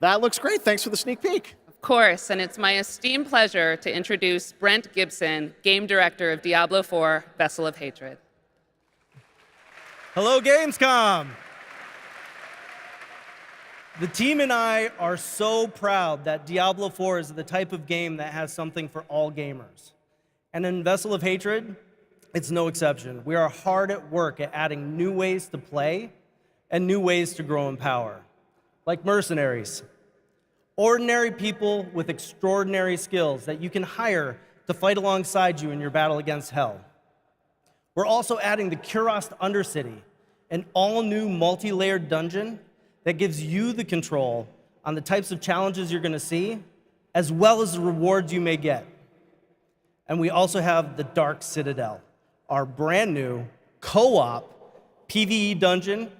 That looks great. Thanks for the sneak peek. Of course, and it's my esteemed pleasure to introduce Brent Gibson, Game Director of Diablo IV: Vessel of Hatred. Hello, Gamescom! The team and I are so proud that Diablo IV is the type of game that has something for all gamers. And in Vessel of Hatred, it's no exception. We are hard at work at adding new ways to play and new ways to grow in power. Like mercenaries, ordinary people with extraordinary skills that you can hire to fight alongside you in your battle against Hell. We're also adding the Kurast Undercity, an all-new multi-layered dungeon that gives you the control on the types of challenges you're going to see, as well as the rewards you may get. And we also have the Dark Citadel, our brand new co-op PvE dungeon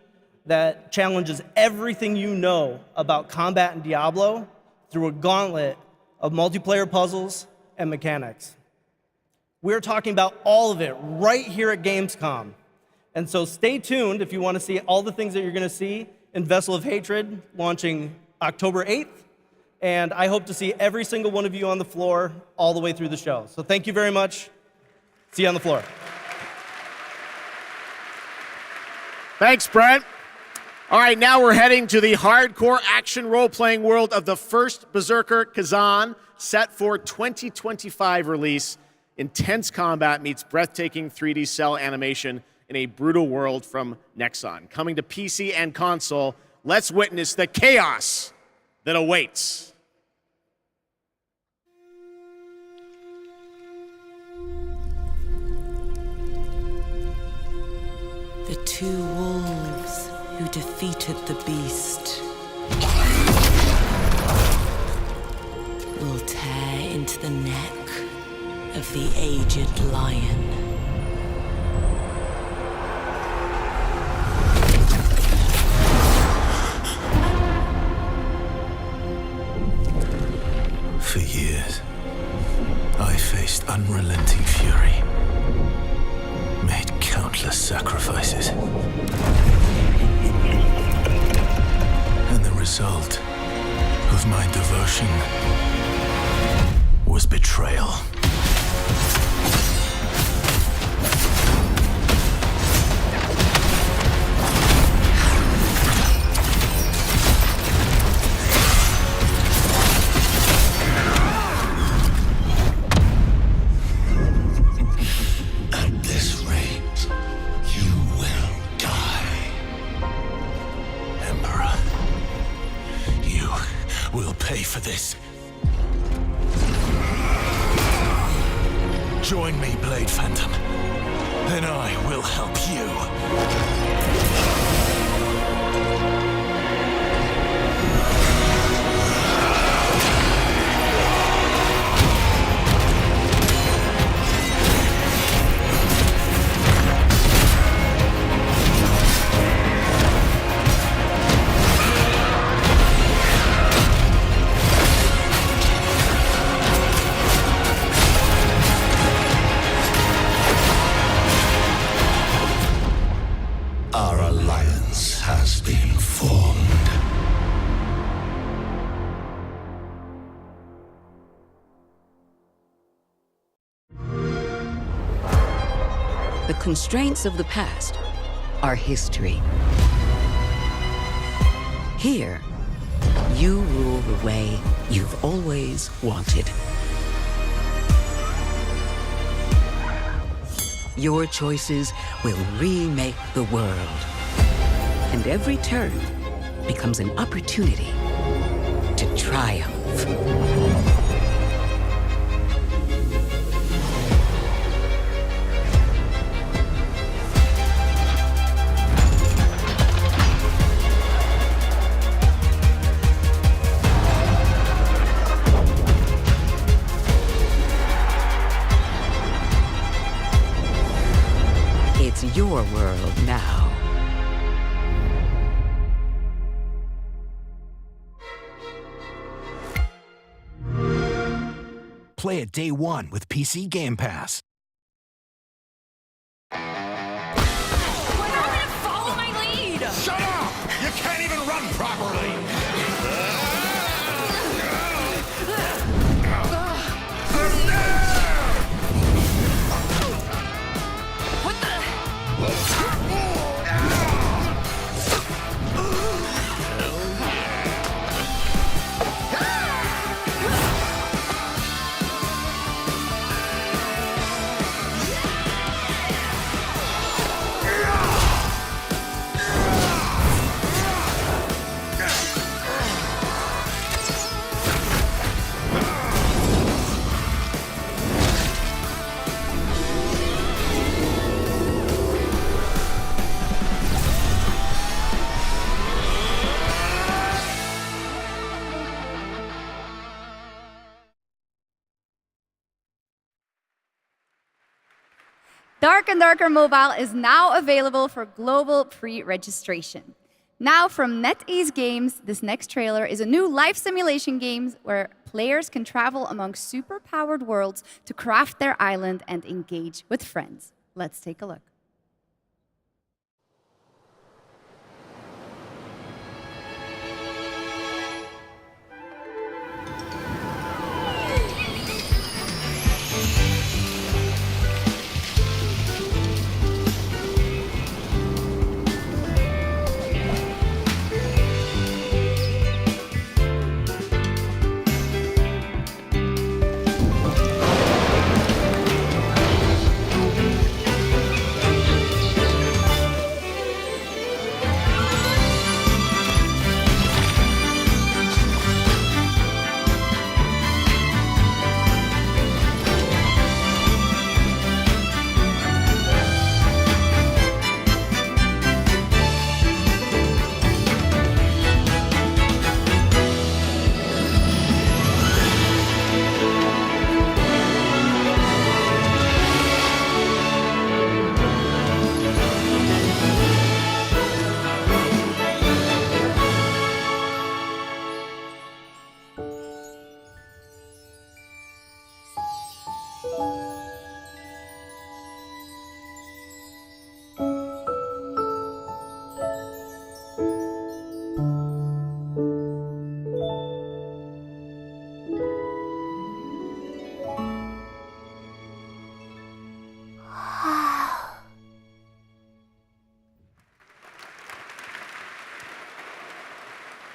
that challenges everything you know about combat in Diablo through a gauntlet of multiplayer puzzles and mechanics. We're talking about all of it right here at Gamescom. And so stay tuned if you want to see all the things that you're going to see in Vessel of Hatred, launching October 8th. And I hope to see every single one of you on the floor all the way through the show. So thank you very much. See you on the floor. Thanks, Brent. All right, now we're heading to the hardcore action role-playing world of the first Berserker Kazan, set for 2025 release. Intense combat meets breathtaking 3D cell animation in a brutal world from Nexon. Coming to PC and console, let's witness the chaos that awaits. The two wolves who defeated the beast will tear into the neck of the aged lion. For years, I faced unrelenting fury, made countless sacrifices. And the result of my devotion was betrayal. At this rate, you will die. Emperor, you will pay for this. Join me, Blade Phantom, and I will help you. Our alliance has been formed. The constraints of the past are history. Here, you rule the way you've always wanted. Your choices will remake the world. And every turn becomes an opportunity to triumph. It's your world now. Play it day one with PC Game Pass. Follow my lead! Shut up! You can't even run properly! Dark and Darker Mobile is now available for global pre-registration. Now from NetEase Games, this next trailer is a new life simulation game where players can travel among super-powered worlds to craft their island and engage with friends. Let's take a look.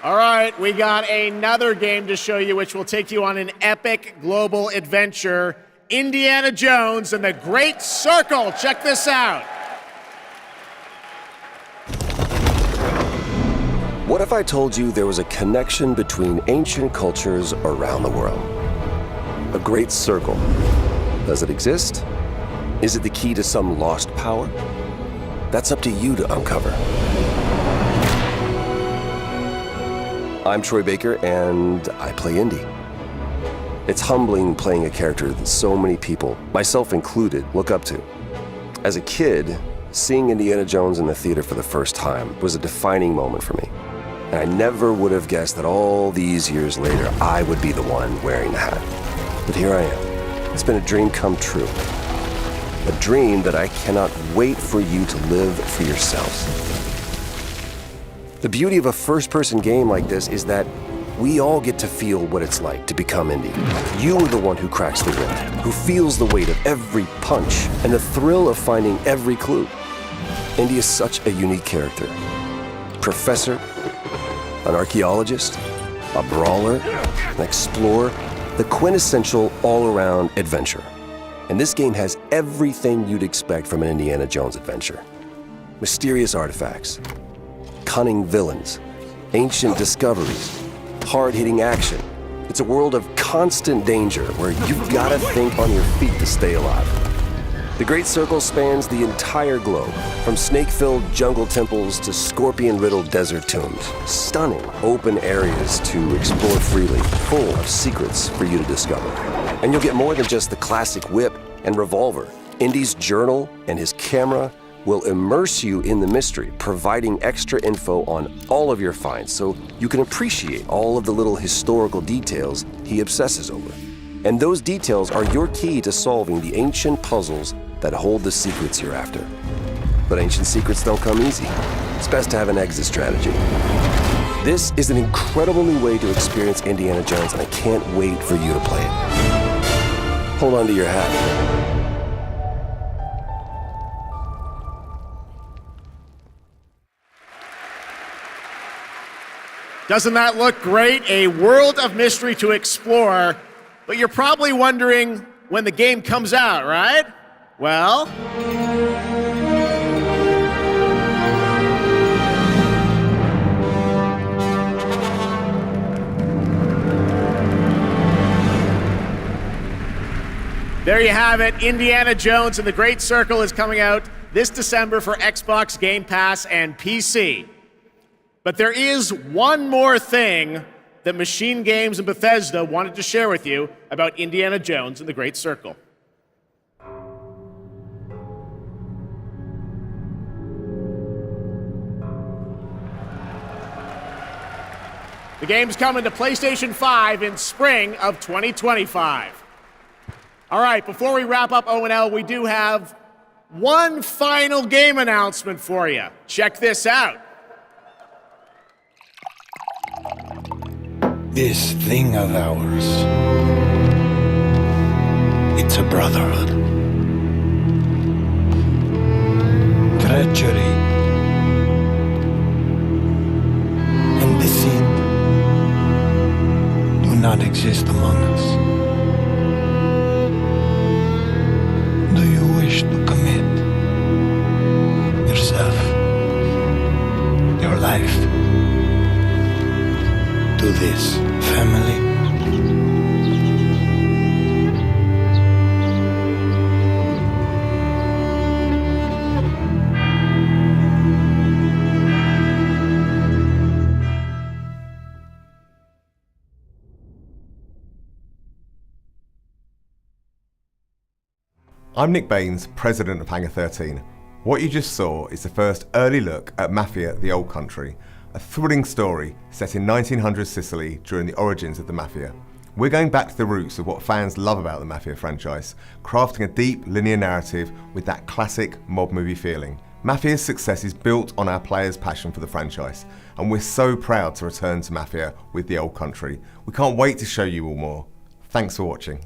All right, we got another game to show you which will take you on an epic global adventure. Indiana Jones and the Great Circle. Check this out. What if I told you there was a connection between ancient cultures around the world? A great circle. Does it exist? Is it the key to some lost power? That's up to you to uncover. I'm Troy Baker, and I play Indy. It's humbling playing a character that so many people, myself included, look up to. As a kid, seeing Indiana Jones in the theater for the first time was a defining moment for me. And I never would have guessed that all these years later, I would be the one wearing the hat. But here I am. It's been a dream come true. A dream that I cannot wait for you to live for yourselves. The beauty of a first-person game like this is that we all get to feel what it's like to become Indy. You are the one who cracks the whip, who feels the weight of every punch and the thrill of finding every clue. Indy is such a unique character. Professor, an archaeologist, a brawler, an explorer, the quintessential all-around adventurer. And this game has everything you'd expect from an Indiana Jones adventure. Mysterious artifacts, cunning villains, ancient discoveries, hard-hitting action. It's a world of constant danger where you've got to think on your feet to stay alive. The Great Circle spans the entire globe, from snake-filled jungle temples to scorpion-riddled desert tombs. Stunning open areas to explore freely, full of secrets for you to discover. And you'll get more than just the classic whip and revolver. Indy's journal and his camera will immerse you in the mystery, providing extra info on all of your finds so you can appreciate all of the little historical details he obsesses over. And those details are your key to solving the ancient puzzles that hold the secrets you're after. But ancient secrets don't come easy. It's best to have an exit strategy. This is an incredible new way to experience Indiana Jones, and I can't wait for you to play it. Hold on to your hat. Doesn't that look great? A world of mystery to explore. But you're probably wondering when the game comes out, right? Well, there you have it. Indiana Jones and the Great Circle is coming out this December for Xbox Game Pass and PC. But there is one more thing that Machine Games and Bethesda wanted to share with you about Indiana Jones and the Great Circle. The game's coming to PlayStation 5 in spring of 2025. All right, before we wrap up O&L, we do have one final game announcement for you. Check this out. This thing of ours, it's a brotherhood. Treachery and deceit do not exist among us. Do you wish to commit yourself, your life, to this family? I'm Nick Baines, president of Hangar 13. What you just saw is the first early look at Mafia: The Old Country, a thrilling story set in 1900s Sicily during the origins of the Mafia. We're going back to the roots of what fans love about the Mafia franchise, crafting a deep, linear narrative with that classic mob movie feeling. Mafia's success is built on our players' passion for the franchise, and we're so proud to return to Mafia with The Old Country. We can't wait to show you all more. Thanks for watching.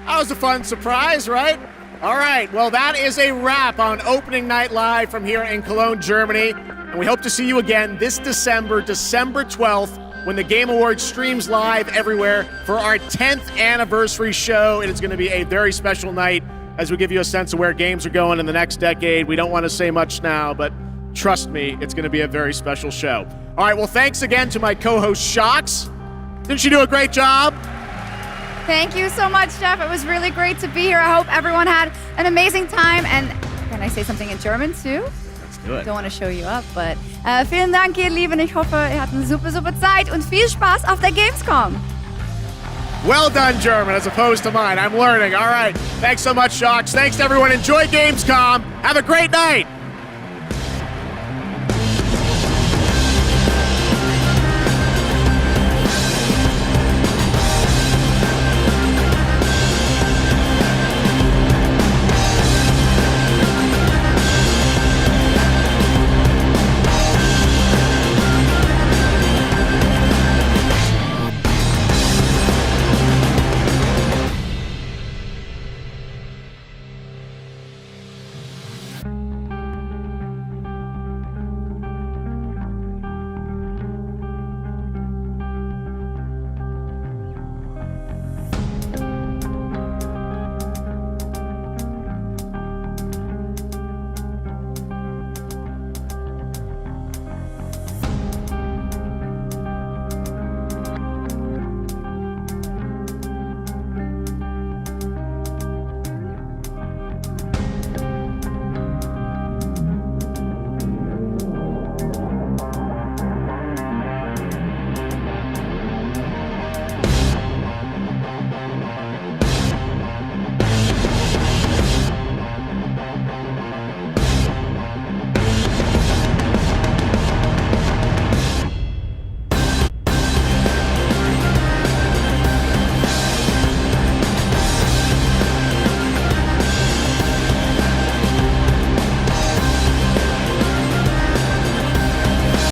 That was a fun surprise, right? All right, well, that is a wrap on Opening Night Live from here in Cologne, Germany. And we hope to see you again this December 12th, when the Game Awards streams live everywhere for our 10th anniversary show. It is going to be a very special night as we give you a sense of where games are going in the next decade. We don't want to say much now, but trust me, it's going to be a very special show. All right, well, thanks again to my co-host, Shox. Didn't she do a great job? Thank you so much, Jeff. It was really great to be here. I hope everyone had an amazing time. And can I say something in German too? Let's do it. I don't want to show you up, but vielen Dank, ihr Lieben. Ich hoffe, ihr hattet eine super, super Zeit und viel Spaß auf der Gamescom. Well done, German, as opposed to mine. I'm learning. All right. Thanks so much, Shox. Thanks to everyone. Enjoy Gamescom. Have a great night.